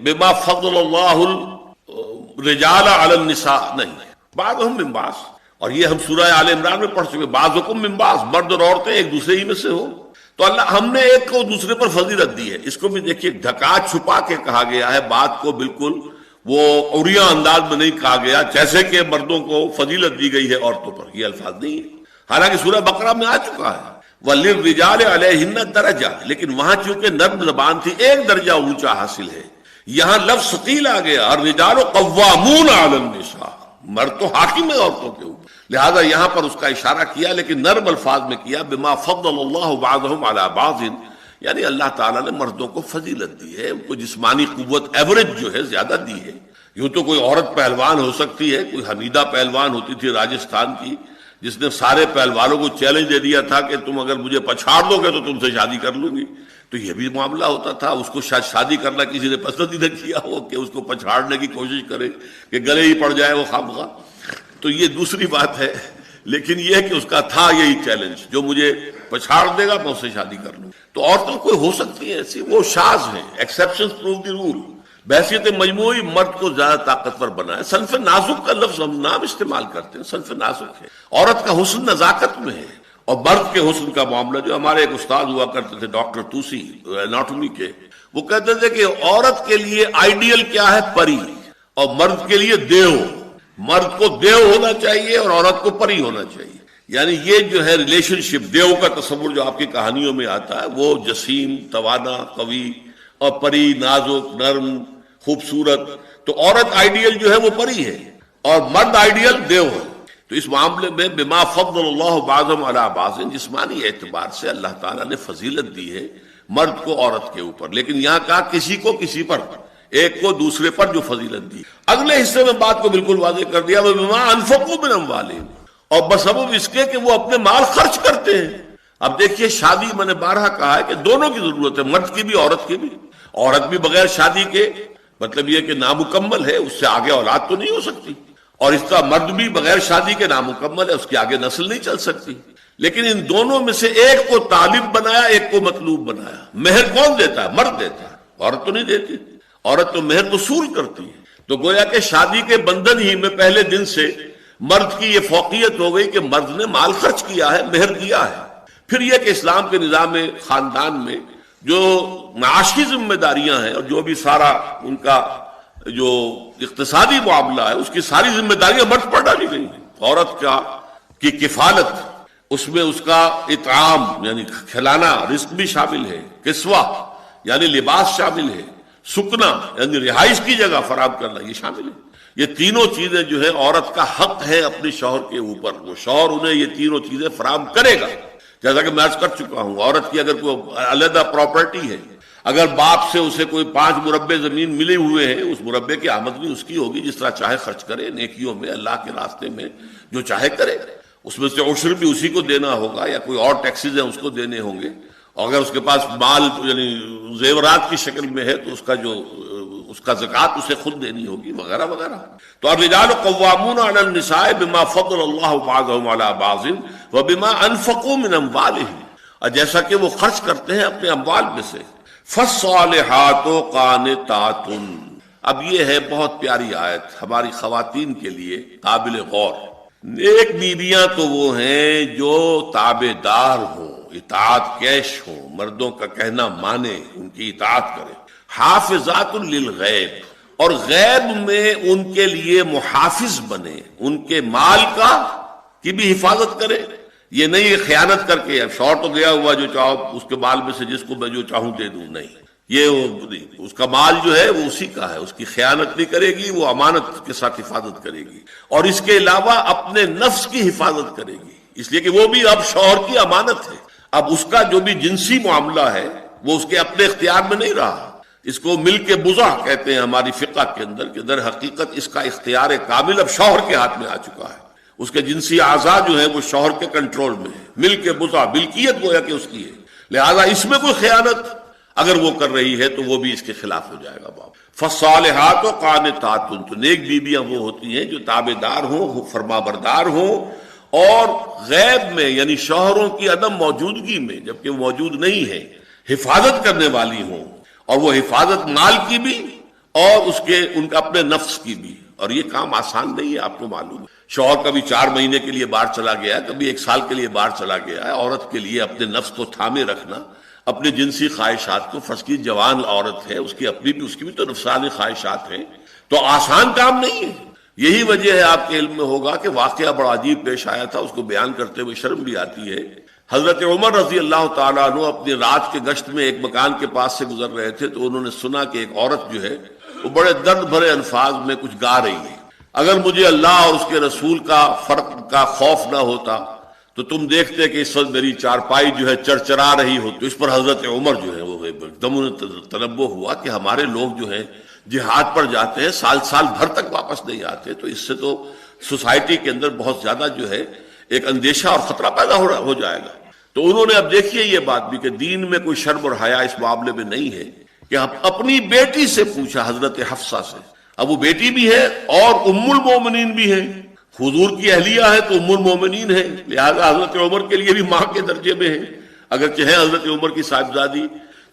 بما فضل اللہ الرجال علی النساء، نہیں، بعضهم من بعض، اور یہ ہم سورہ آل عمران میں پڑھ چکے، بعضکم من بعض، مرد اور عورتیں ایک دوسرے ہی میں سے ہو، تو اللہ ہم نے ایک کو دوسرے پر فضیلت دی ہے۔ اس کو بھی دیکھیے ڈھکا چھپا کے کہا گیا ہے، بات کو بالکل وہ عریاں انداز میں نہیں کہا گیا جیسے کہ مردوں کو فضیلت دی گئی ہے عورتوں پر، یہ الفاظ نہیں ہے، حالانکہ سورہ بقرہ میں آ چکا ہے وَلِلرِّجَالِ عَلَيْهِنَّ دَرَجَةٌ، لیکن وہاں چونکہ نرم زبان تھی، ایک درجہ اونچا حاصل ہے، یہاں لفظ ثقیل آ گیا، الرجال قوامون علی النساء، مرد تو حاکم ہے عورتوں کے اوپر، لہذا یہاں پر اس کا اشارہ کیا لیکن نرم الفاظ میں کیا، بما فضل اللہ بعضهم علی بعض، یعنی اللہ تعالیٰ نے مردوں کو فضیلت دی ہے، ان کو جسمانی قوت ایوریج جو ہے زیادہ دی ہے۔ یوں تو کوئی عورت پہلوان ہو سکتی ہے، کوئی حمیدہ پہلوان ہوتی تھی راجستھان کی، جس نے سارے پہلوانوں کو چیلنج دے دیا تھا کہ تم اگر مجھے پچھاڑ دو گے تو تم سے شادی کر لوں گی، تو یہ بھی معاملہ ہوتا تھا، اس کو شاید شادی کرنا کسی نے پسند ہی نہ کیا ہو کہ اس کو پچھاڑنے کی کوشش کرے کہ گلے ہی پڑ جائے وہ خامخواہ، تو یہ دوسری بات ہے، لیکن یہ کہ اس کا تھا یہی چیلنج، جو مجھے پچھاڑ دے گا میں اس سے شادی کر لوں۔ تو عورتوں کوئی ہو سکتی ہے ایسی، وہ شاذ ہیں، ایکسیپشنز پروو دی رول۔ بحیثیت مجموعی مرد کو زیادہ طاقتور بنائے، صنف نازک کا لفظ ہم نام استعمال کرتے ہیں، صنف نازک ہے، عورت کا حسن نزاکت میں ہے، اور مرد کے حسن کا معاملہ، جو ہمارے ایک استاد ہوا کرتے تھے ڈاکٹر توسی اناٹومی کے، وہ کہتے تھے کہ عورت کے لیے آئیڈیل کیا ہے، پری، اور مرد کے لیے دیو، مرد کو دیو ہونا چاہیے اور عورت کو پری ہونا چاہیے، یعنی یہ جو ہے ریلیشن شپ، دیو کا تصور جو آپ کی کہانیوں میں آتا ہے وہ جسیم، توانا، قوی اور پری، نازک، نرم، خوبصورت. تو عورت آئیڈیل جو ہے وہ پری ہے اور مرد آئیڈیل دیو ہے. تو اس معاملے میں بما فضل اللہ بعضهم علی بعض، جسمانی اعتبار سے اللہ تعالیٰ نے فضیلت دی ہے مرد کو عورت کے اوپر، لیکن یہاں کہا کسی کو کسی پر، ایک کو دوسرے پر جو فضیلت دی. اگلے حصے میں بات کو بالکل واضح کر دیا، بما انفقوا من اموالہم، اور بسبب اس کے کہ وہ اپنے مال خرچ کرتے ہیں. اب دیکھیے شادی میں نے بارہا کہا ہے کہ دونوں کی ضرورت ہے، مرد کی بھی عورت کی بھی. عورت بھی بغیر شادی کے مطلب یہ کہ نامکمل ہے، اس سے آگے اولاد تو نہیں ہو سکتی، اور اس کا مرد بھی بغیر شادی کے نامکمل ہے، اس کی آگے نسل نہیں چل سکتی. لیکن ان دونوں میں سے ایک کو طالب بنایا، ایک کو مطلوب بنایا. مہر کون دیتا ہے؟ مرد دیتا ہے، عورت تو نہیں دیتی. عورت تو مہر وصول کرتی ہے. تو گویا کہ شادی کے بندھن ہی میں پہلے دن سے مرد کی یہ فوقیت ہو گئی کہ مرد نے مال خرچ کیا ہے، مہر دیا ہے. پھر یہ کہ اسلام کے نظام خاندان میں جو معاشی ذمہ داریاں ہیں اور جو بھی سارا ان کا جو اقتصادی معاملہ ہے اس کی ساری ذمہ داریاں مرد پر ڈالی گئی ہیں. عورت کی کفالت، اس میں اس کا اطعام یعنی کھلانا، رزق بھی شامل ہے، کسوہ یعنی لباس شامل ہے، سکنا یعنی رہائش کی جگہ فراہم کرنا یہ شامل ہے. یہ تینوں چیزیں جو ہے عورت کا حق ہے اپنے شوہر کے اوپر، وہ شوہر انہیں یہ تینوں چیزیں فراہم کرے گا. جیسا کہ میں عرض کر چکا ہوں، عورت کی اگر کوئی علیحدہ پراپرٹی ہے، اگر باپ سے اسے کوئی 5 مربع زمین ملے ہوئے ہیں، اس مربع کی آمدنی اس کی ہوگی، جس طرح چاہے خرچ کرے نیکیوں میں، اللہ کے راستے میں جو چاہے کرے. اس میں سے عشر بھی اسی کو دینا ہوگا، یا کوئی اور ٹیکسز ہیں اس کو دینے ہوں گے. اور اگر اس کے پاس مال یعنی زیورات کی شکل میں ہے تو اس کا زکوٰۃ اسے خود دینی ہوگی، وغیرہ وغیرہ. تو الرجال قوامون علی النساء بما فضل اللہ بعضهم علی بعض وبما انفقوا من اموالهم، اور جیسا کہ وہ خرچ کرتے ہیں اپنے اموال میں سے. فالصالحات قانتات، اب یہ ہے بہت پیاری آیت ہماری خواتین کے لیے قابل غور. نیک بیویاں تو وہ ہیں جو تابع دار ہوں، اطاعت کیش ہوں، مردوں کا کہنا مانے، ان کی اطاعت کرے. حافظات للغیب، اور غیب میں ان کے لیے محافظ بنے، ان کے مال کی بھی حفاظت کرے. یہ نہیں خیانت کر کے اب شوہر تو گیا ہوا جو چاہو اس کے مال میں سے جس کو میں جو چاہوں دے دوں، نہیں، یہ اس کا مال جو ہے وہ اسی کا ہے، اس کی خیانت نہیں کرے گی، وہ امانت کے ساتھ حفاظت کرے گی. اور اس کے علاوہ اپنے نفس کی حفاظت کرے گی، اس لیے کہ وہ بھی اب شوہر کی امانت ہے. اب اس کا جو بھی جنسی معاملہ ہے وہ اس کے اپنے اختیار میں نہیں رہا. اس کو مل کے بزا کہتے ہیں ہماری فقہ کے اندر، کہ در حقیقت اس کا اختیار کامل اب شوہر کے ہاتھ میں آ چکا ہے. اس کے جنسی اعضاء جو ہے وہ شوہر کے کنٹرول میں ہے. مل کے بزا، ملکیت گویا کہ اس کی ہے. لہذا اس میں کوئی خیانت اگر وہ کر رہی ہے تو وہ بھی اس کے خلاف ہو جائے گا. باپ فالصالحات قانتات، تو نیک بیویاں وہ ہوتی ہیں جو تابع دار ہوں، فرما بردار ہوں، اور غیب میں یعنی شوہروں کی عدم موجودگی میں جبکہ وہ موجود نہیں ہے حفاظت کرنے والی ہوں. اور وہ حفاظت مال کی بھی اور ان کا اپنے نفس کی بھی. اور یہ کام آسان نہیں ہے، آپ کو معلوم ہے. شوہر کبھی 4 مہینے کے لیے باہر چلا گیا ہے، کبھی 1 سال کے لیے باہر چلا گیا ہے. عورت کے لیے اپنے نفس کو تھامے رکھنا، اپنے جنسی خواہشات کو، فرض کی جوان عورت ہے، اس کی بھی تو نفسانی خواہشات ہیں، تو آسان کام نہیں ہے. یہی وجہ ہے، آپ کے علم میں ہوگا کہ واقعہ بڑا عجیب پیش آیا تھا، اس کو بیان کرتے ہوئے شرم بھی آتی ہے. حضرت عمر رضی اللہ تعالیٰ عنہ اپنی رات کے گشت میں ایک مکان کے پاس سے گزر رہے تھے تو انہوں نے سنا کہ ایک عورت جو ہے وہ بڑے درد بھرے الفاظ میں کچھ گا رہی ہے. اگر مجھے اللہ اور اس کے رسول کا فرق کا خوف نہ ہوتا تو تم دیکھتے کہ اس وقت میری چارپائی جو ہے چرچرا رہی ہو. تو اس پر حضرت عمر جو ہے وہ ایک دم تنبہ ہوا کہ ہمارے لوگ جو ہیں جہاد پر جاتے ہیں، سال بھر تک واپس نہیں آتے، تو اس سے تو سوسائٹی کے اندر بہت زیادہ جو ہے ایک اندیشہ اور خطرہ پیدا ہو جائے گا. تو انہوں نے اب دیکھیے یہ بات بھی کہ دین میں کوئی شرم اور حیا اس معاملے میں نہیں ہے کہ اپنی بیٹی سے پوچھا، حضرت حفصہ سے. اب وہ بیٹی بھی ہے اور ام المومنین بھی ہے، حضور کی اہلیہ ہے تو ام المومنین ہے، لہذا حضرت عمر کے لیے بھی ماں کے درجے میں ہے اگرچہ ہے حضرت عمر کی صاحبزادی.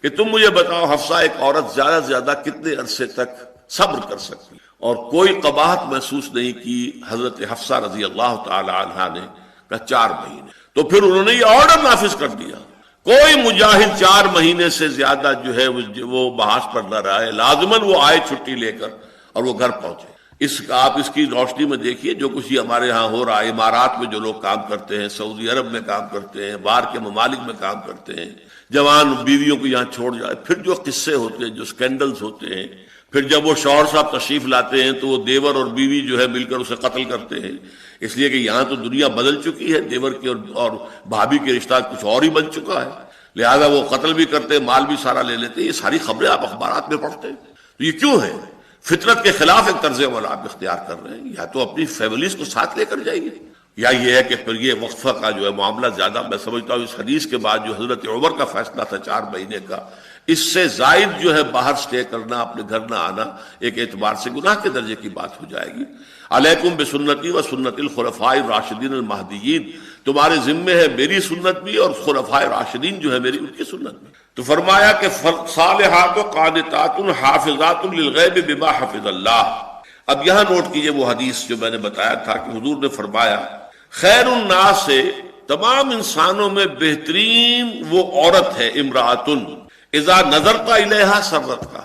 کہ تم مجھے بتاؤ حفصہ، ایک عورت زیادہ سے زیادہ کتنے عرصے تک صبر کر سکتی؟ اور کوئی قباحت محسوس نہیں کی حضرت حفصہ رضی اللہ تعالی عنہا نے، کہا 4 مہینے. تو پھر انہوں نے یہ آرڈر نافذ کر دیا، کوئی مجاہد 4 مہینے سے زیادہ جو ہے وہ محاذ پر نہ رہے، لازماً وہ آئے چھٹی لے کر اور وہ گھر پہنچے. آپ اس کی روشنی میں دیکھیے جو کچھ یہ ہمارے ہاں ہو رہا ہے، امارات میں جو لوگ کام کرتے ہیں، سعودی عرب میں کام کرتے ہیں، باہر کے ممالک میں کام کرتے ہیں، جوان بیویوں کو یہاں چھوڑ جائے، پھر جو قصے ہوتے ہیں، جو سکینڈلز ہوتے ہیں، پھر جب وہ شوہر صاحب تشریف لاتے ہیں تو وہ دیور اور بیوی جو ہے مل کر اسے قتل کرتے ہیں، اس لیے کہ یہاں تو دنیا بدل چکی ہے، دیور کے اور بھابھی کے رشتہ کچھ اور ہی بن چکا ہے، لہذا وہ قتل بھی کرتے ہیں، مال بھی سارا لے لیتے ہیں۔ یہ ساری خبریں آپ اخبارات میں پڑھتے ہیں، تو یہ کیوں ہے؟ فطرت کے خلاف ایک طرز عمل آپ اختیار کر رہے ہیں، یا تو اپنی فیملیز کو ساتھ لے کر جائیے، یا یہ ہے کہ پھر یہ وقفہ کا جو ہے معاملہ زیادہ، میں سمجھتا ہوں اس حدیث کے بعد جو حضرت عمر کا فیصلہ تھا 4 مہینے کا، اس سے زائد جو ہے باہر سٹے کرنا، اپنے گھر نہ آنا، ایک اعتبار سے گناہ کے درجے کی بات ہو جائے گی۔ علیکم بسنتی و سنت الخلفاء الراشدین المہدیین، تمہارے ذمے ہے میری سنت بھی اور خلفاء راشدین جو ہے میری ان کی سنت بھی۔ تو فرمایا کہ صالحات و قانتات حافظات للغیب بما حفظ اللہ۔ اب یہاں نوٹ کیجئے وہ حدیث جو میں نے بتایا تھا کہ حضور نے فرمایا خیر الناس سے تمام انسانوں میں بہترین وہ عورت ہے امرأۃ اذا نظرت الیہا سرت کا،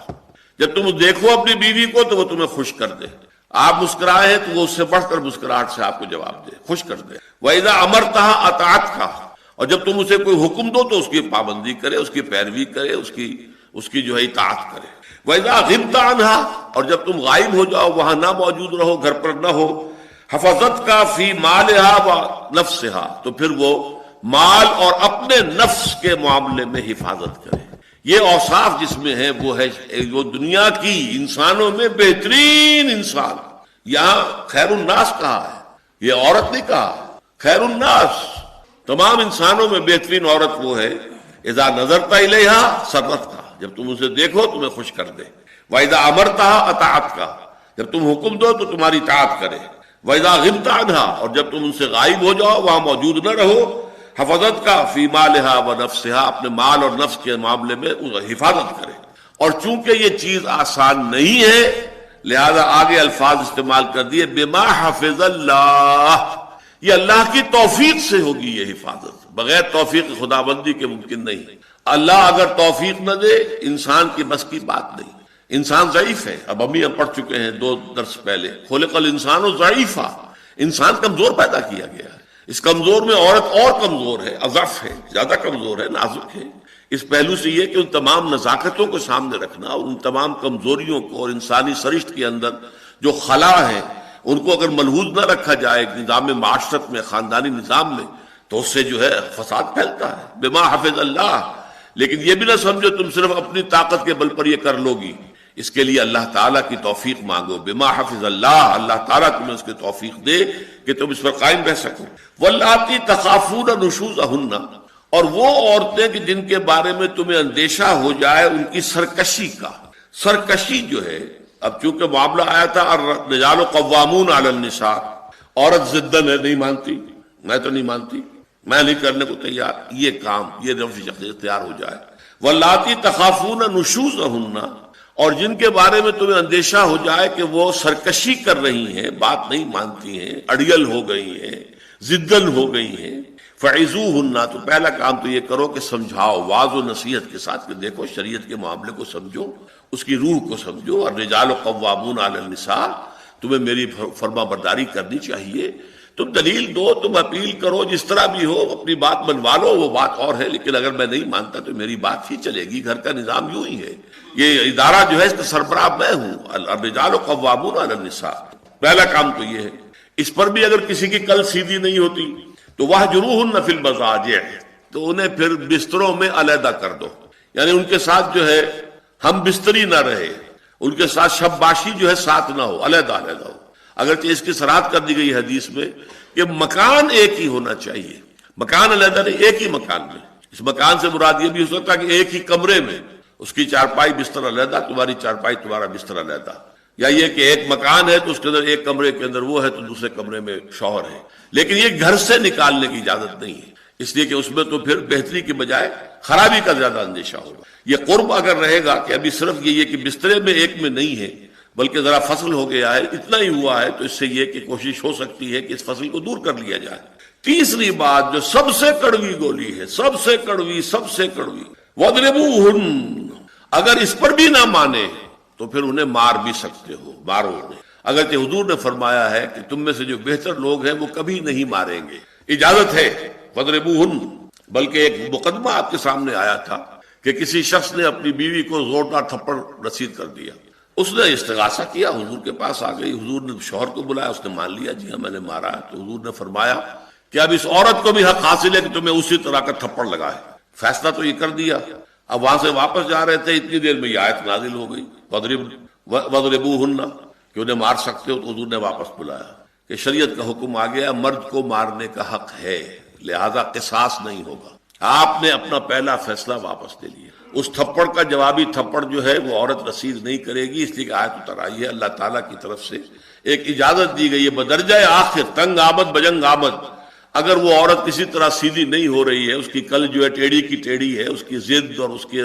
جب تم دیکھو اپنی بیوی کو تو وہ تمہیں خوش کر دے، آپ مسکرائے ہیں تو وہ اس سے بڑھ کر مسکراہٹ سے آپ کو جواب دے، خوش کر دے۔ وَإِذَا أَمَرْتَهَا أَطَاعَتْكَ، اور جب تم اسے کوئی حکم دو تو اس کی پابندی کرے، اس کی پیروی کرے، اس کی جو ہے اطاعت کرے۔ وَإِذَا غِبْتَ عَنْهَا، اور جب تم غائب ہو جاؤ، وہاں نہ موجود رہو، گھر پر نہ ہو، حَفَظَتْكَ فِي مَالِهَا وَنَفْسِهَا، تو پھر وہ مال اور اپنے نفس کے معاملے میں حفاظت کرے۔ یہ اوصاف جس میں ہے وہ ہے وہ دنیا کی انسانوں میں بہترین انسان، یہاں خیر الناس کہا ہے، یہ عورت نہیں کہا، خیر الناس، تمام انسانوں میں بہترین عورت وہ ہے اذا نظرت الیہا سرت کا، جب تم اسے دیکھو تمہیں خوش کر دے۔ وَإِذَا أَمَرْتَهَا أَطَاعَتْكَ، جب تم حکم دو تو تمہاری اطاعت کرے۔ وَإِذَا غِبْتَ عَنْهَا، اور جب تم ان سے غائب ہو جاؤ، وہاں موجود نہ رہو، حفظتك فی مالها ونفسها، اپنے مال اور نفس کے معاملے میں حفاظت کرے۔ اور چونکہ یہ چیز آسان نہیں ہے لہذا آگے الفاظ استعمال کر دیے بما حفظ اللہ، یہ اللہ کی توفیق سے ہوگی یہ حفاظت، بغیر توفیق خداوندی کے ممکن نہیں۔ اللہ اگر توفیق نہ دے انسان کی بس کی بات نہیں، انسان ضعیف ہے۔ اب ہم پڑھ چکے ہیں 2 درس پہلے، خلق الانسان ضعیفا، انسان کمزور پیدا کیا گیا ہے، اس کمزور میں عورت اور کمزور ہے، اضعف ہے، زیادہ کمزور ہے، نازک ہے۔ اس پہلو سے یہ کہ ان تمام نزاکتوں کو سامنے رکھنا اور ان تمام کمزوریوں کو اور انسانی سرشت کے اندر جو خلا ہے ان کو اگر ملحوظ نہ رکھا جائے نظام معاشرت میں، خاندانی نظام میں، تو اس سے جو ہے فساد پھیلتا ہے۔ بما حفظ اللہ، لیکن یہ بھی نہ سمجھو تم صرف اپنی طاقت کے بل پر یہ کر لو گی، اس کے لیے اللہ تعالیٰ کی توفیق مانگو۔ بما حفظ اللہ، اللہ تعالیٰ تمہیں اس کی توفیق دے کہ تم اس پر قائم رہ سکو۔ واللاتی تخافون نشوزہن، اور وہ عورتیں کہ جن کے بارے میں تمہیں اندیشہ ہو جائے ان کی سرکشی کا۔ سرکشی جو ہے، اب چونکہ معاملہ آیا تھا الرجال قوامون علی النساء، عورت ضدن ہے، نہیں مانتی، میں تو نہیں مانتی، میں نہیں کرنے کو تیار، یہ کام، یہ نفس شخصیت تیار ہو جائے۔ واللاتی تخافون نشوزہن، اور جن کے بارے میں تمہیں اندیشہ ہو جائے کہ وہ سرکشی کر رہی ہیں، بات نہیں مانتی ہیں، اڑیل ہو گئی ہیں، ضدن ہو گئی ہیں، فعظوہن، تو پہلا کام تو یہ کرو کہ سمجھاؤ، واعظ و نصیحت کے ساتھ کہ دیکھو شریعت کے معاملے کو سمجھو، اس کی روح کو سمجھو، اور الرجال قوامون علی النساء، تمہیں میری فرما برداری کرنی چاہیے۔ تم دلیل دو، تم اپیل کرو، جس طرح بھی ہو اپنی بات منوا لو، وہ بات اور ہے، لیکن اگر میں نہیں مانتا تو میری بات ہی چلے گی، گھر کا نظام یوں ہی ہے، یہ ادارہ جو ہے اس کا سربراہ میں ہوں، الرجال قوامون علی النساء، پہلا کام تو یہ ہے۔ اس پر بھی اگر کسی کی کل سیدھی نہیں ہوتی تو واہجروہن فی المضاجع، تو انہیں پھر بستروں میں علیحدہ کر دو، یعنی ان کے ساتھ جو ہے ہم بستری نہ رہے، ان کے ساتھ شب باشی جو ہے ساتھ نہ ہو، علیحدہ علیحدہ ہو۔ اگرچہ اس کی صراحت کر دی گئی حدیث میں کہ مکان ایک ہی ہونا چاہیے، مکان علیحدہ نہیں، ایک ہی مکان میں۔ اس مکان سے مراد یہ بھی ہو سکتا ہے کہ ایک ہی کمرے میں اس کی چارپائی بستر علیحدہ، تمہاری چارپائی تمہارا بستر علیحدہ، یا یہ کہ ایک مکان ہے تو اس کے اندر ایک کمرے کے اندر وہ ہے تو دوسرے کمرے میں شوہر ہے، لیکن یہ گھر سے نکالنے کی اجازت نہیں ہے، اس لیے کہ اس میں تو پھر بہتری کی بجائے خرابی کا زیادہ اندیشہ ہوگا۔ یہ قرب اگر رہے گا کہ ابھی صرف یہ کہ بسترے میں ایک میں نہیں ہے بلکہ ذرا فصل ہو گیا ہے، اتنا ہی ہوا ہے، تو اس سے یہ کہ کوشش ہو سکتی ہے کہ اس فصل کو دور کر لیا جائے۔ تیسری بات جو سب سے کڑوی گولی ہے، سب سے کڑوی، وَاضْرِبُوهُنَّ، اگر اس پر بھی نہ مانے تو پھر انہیں مار بھی سکتے ہو، مارو انہیں۔ اگرچہ حضور نے فرمایا ہے کہ تم میں سے جو بہتر لوگ ہیں وہ کبھی نہیں ماریں گے، اجازت ہے فضربوہن، بلکہ ایک مقدمہ آپ کے سامنے آیا تھا کہ کسی شخص نے اپنی بیوی کو زوردار تھپڑ رسید کر دیا، اس نے استغاثہ کیا، حضور کے پاس آ گئی، حضور نے شوہر کو بلایا، اس نے مان لیا جی ہاں میں نے مارا ہے، تو حضور نے فرمایا کہ اب اس عورت کو بھی حق حاصل ہے کہ تمہیں اسی طرح کا تھپڑ لگائے، فیصلہ تو یہ کر دیا۔ اب وہاں سے واپس جا رہے تھے، اتنی دیر میں یہ آیت نازل ہو گئی وَضْرِبُوهُنَّ کہ انہیں مار سکتے ہو، تو حضور نے واپس بلایا کہ شریعت کا حکم آ گیا، مرد کو مارنے کا حق ہے، لہذا قصاص نہیں ہوگا۔ آپ نے اپنا پہلا فیصلہ واپس لے لیا، اس تھپڑ کا جوابی تھپڑ جو ہے وہ عورت رسید نہیں کرے گی، اس لیے کہ آیت اتر آئی ہے، اللہ تعالیٰ کی طرف سے ایک اجازت دی گئی ہے بدرجہ آخر تنگ آمد بجنگ آمد، اگر وہ عورت کسی طرح سیدھی نہیں ہو رہی ہے، اس کی کل جو ہے ٹیڑھی کی ٹیڑھی ہے، اس کی ضد اور اس کی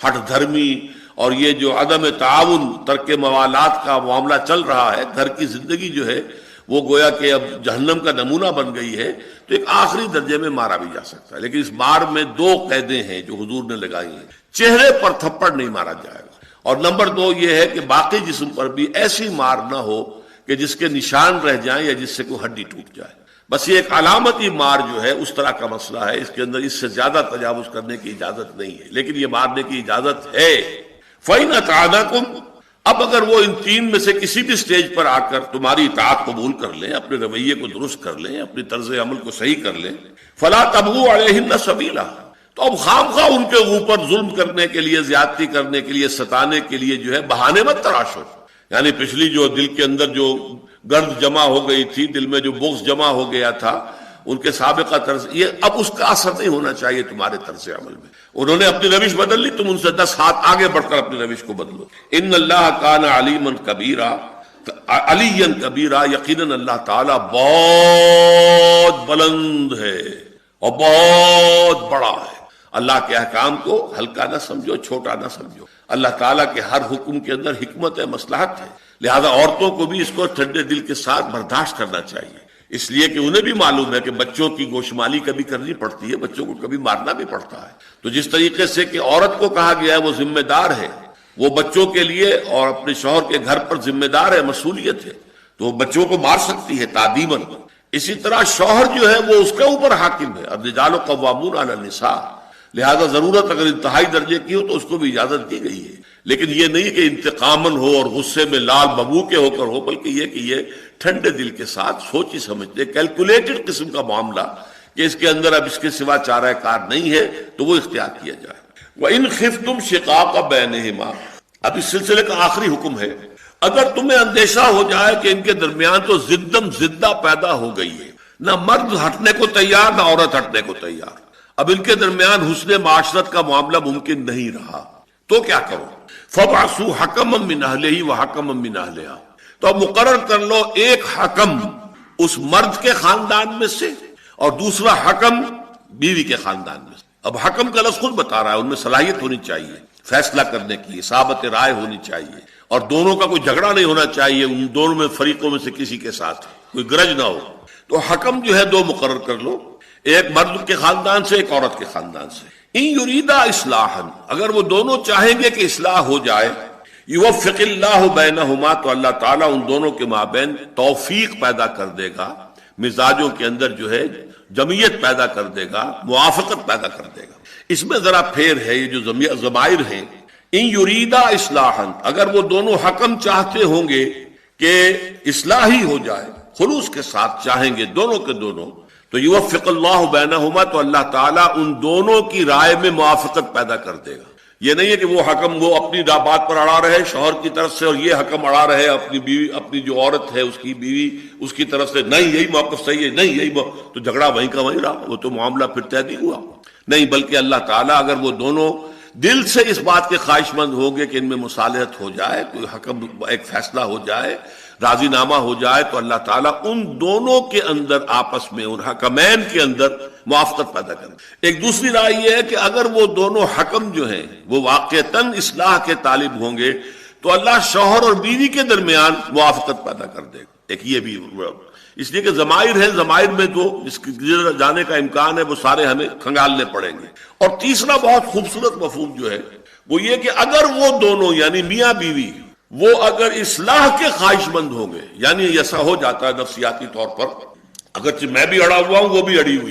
ہٹ دھرمی اور یہ جو عدم تعاون ترک موالات کا معاملہ چل رہا ہے، گھر کی زندگی جو ہے وہ گویا کہ اب جہنم کا نمونہ بن گئی ہے، تو ایک آخری درجے میں مارا بھی جا سکتا ہے، لیکن اس مار میں دو قیدیں ہیں جو حضور نے لگائی ہیں، چہرے پر تھپڑ نہیں مارا جائے گا، اور نمبر دو یہ ہے کہ باقی جسم پر بھی ایسی مار نہ ہو کہ جس کے نشان رہ جائیں یا جس سے کوئی ہڈی ٹوٹ جائے، بس یہ ایک علامتی مار جو ہے اس طرح کا مسئلہ ہے، اس کے اندر اس سے زیادہ تجاوز کرنے کی اجازت نہیں ہے، لیکن یہ مارنے کی اجازت ہے۔ فَإِنْ أَطَعْنَاكُمْ اب اگر وہ ان تین میں سے کسی بھی سٹیج پر آ کر تمہاری اطاعت قبول کر لیں، اپنے رویے کو درست کر لیں، اپنی طرز عمل کو صحیح کر لیں، فَلَا تَبْغُوا عَلَيْهِنَّ سَبِيلًا تو اب خواہ ان کے اوپر ظلم کرنے کے لیے، زیادتی کرنے کے لیے، ستانے کے لیے جو ہے بہانے مت تراشو، یعنی پچھلی جو دل کے اندر جو گرد جمع ہو گئی تھی، دل میں جو بغض جمع ہو گیا تھا ان کے سابقہ طرز، یہ اب اس کا اثر نہیں ہونا چاہیے تمہارے طرز عمل میں، انہوں نے اپنی روش بدل لی، تم ان سے 10 ہاتھ آگے بڑھ کر اپنی روش کو بدلو۔ ان اللہ کان علیما کبیرا، علیًا کبیرا، یقیناً اللہ تعالیٰ بہت بلند ہے اور بہت بڑا ہے، اللہ کے احکام کو ہلکا نہ سمجھو، چھوٹا نہ سمجھو، اللہ تعالیٰ کے ہر حکم کے اندر حکمت ہے، مصلحت ہے، لہذا عورتوں کو بھی اس کو ٹھنڈے دل کے ساتھ برداشت کرنا چاہیے، اس لیے کہ انہیں بھی معلوم ہے کہ بچوں کی گوشمالی کبھی کرنی پڑتی ہے، بچوں کو کبھی مارنا بھی پڑتا ہے، تو جس طریقے سے کہ عورت کو کہا گیا ہے وہ ذمہ دار ہے، وہ بچوں کے لیے اور اپنے شوہر کے گھر پر ذمہ دار ہے، مسئولیت ہے، تو وہ بچوں کو مار سکتی ہے تعدیباً، اسی طرح شوہر جو ہے وہ اس کے اوپر حاکم ہے، الرجال قوامون علی النساء، لہذا ضرورت اگر انتہائی درجے کی ہو تو اس کو بھی اجازت دی گئی ہے، لیکن یہ نہیں کہ انتقاماً ہو اور غصے میں لال ببو کے ہو کر ہو، بلکہ یہ کہ یہ ٹھنڈے دل کے ساتھ سوچی سمجھتے کیلکولیٹڈ قسم کا معاملہ کہ اس کے اندر اب اس کے سوا چارہ کار نہیں ہے تو وہ اختیار کیا جائے۔ وَإِنْ خِفْتُمْ شِقَاقَ بَيْنِهِمَا اب اس سلسلے کا آخری حکم ہے، اگر تمہیں اندیشہ ہو جائے کہ ان کے درمیان تو زدہ پیدا ہو گئی ہے، نہ مرد ہٹنے کو تیار نہ عورت ہٹنے کو تیار، اب ان کے درمیان حسن معاشرت کا معاملہ ممکن نہیں رہا، تو کیا کرو؟ فَبْعَثُوا حَكَمًا مِّنْ أَهْلِهِ وَحَكَمًا مِّنْ أَهْلِهَا تو اب مقرر کر لو ایک حکم اس مرد کے خاندان میں سے اور دوسرا حکم بیوی کے خاندان میں سے۔ اب حکم کا لفظ خود بتا رہا ہے، ان میں صلاحیت ہونی چاہیے فیصلہ کرنے کی، اصابت رائے ہونی چاہیے، اور دونوں کا کوئی جھگڑا نہیں ہونا چاہیے، ان دونوں میں فریقوں میں سے کسی کے ساتھ کوئی گرج نہ ہو، تو حکم جو ہے دو مقرر کر لو، ایک مرد کے خاندان سے، ایک عورت کے خاندان سے۔ ان یریدا اصلاحا اگر وہ دونوں چاہیں گے کہ اصلاح ہو جائے، یوفق اللہ بینہما تو اللہ تعالیٰ ان دونوں کے مابین توفیق پیدا کر دے گا، مزاجوں کے اندر جو ہے جمعیت پیدا کر دے گا، موافقت پیدا کر دے گا۔ اس میں ذرا پھیر ہے، یہ جو ضمائر ہیں، ان یریدا اصلاحا اگر وہ دونوں حکم چاہتے ہوں گے کہ اصلاح ہی ہو جائے، خلوص کے ساتھ چاہیں گے دونوں کے دونوں، تو یوفق اللہ بینہما تو اللہ تعالیٰ ان دونوں کی رائے میں موافقت پیدا کر دے گا۔ یہ نہیں ہے کہ وہ حکم وہ اپنی بات پر اڑا رہے شوہر کی طرف سے، اور یہ حکم اڑا رہے اپنی بیوی، اپنی جو عورت ہے اس کی بیوی اس کی طرف سے، نہیں یہی موقف صحیح ہے، نہیں یہی تو جھگڑا وہیں کا وہیں رہا، وہ تو معاملہ پھر طے نہیں ہوا۔ نہیں، بلکہ اللہ تعالیٰ اگر وہ دونوں دل سے اس بات کے خواہش مند ہوں گے کہ ان میں مصالحت ہو جائے، کوئی حکم ایک فیصلہ ہو جائے، راضی نامہ ہو جائے، تو اللہ تعالیٰ ان دونوں کے اندر آپس میں، ان حکمین کے اندر موافقت پیدا کرے۔ ایک دوسری رائے یہ ہے کہ اگر وہ دونوں حکم جو ہیں وہ واقعتاً اصلاح کے طالب ہوں گے تو اللہ شوہر اور بیوی کے درمیان موافقت پیدا کر دے گا۔ ایک یہ بھی اس لیے کہ ضمائر ہیں، ضمائر میں تو اس کے جانے کا امکان ہے، وہ سارے ہمیں کھنگالنے پڑیں گے۔ اور تیسرا بہت خوبصورت مفہوم جو ہے وہ یہ کہ اگر وہ دونوں یعنی میاں بیوی وہ اگر اصلاح کے خواہش مند ہوں گے، یعنی ایسا ہو جاتا ہے نفسیاتی طور پر، اگرچہ میں بھی اڑا ہوا ہوں وہ بھی اڑی ہوئی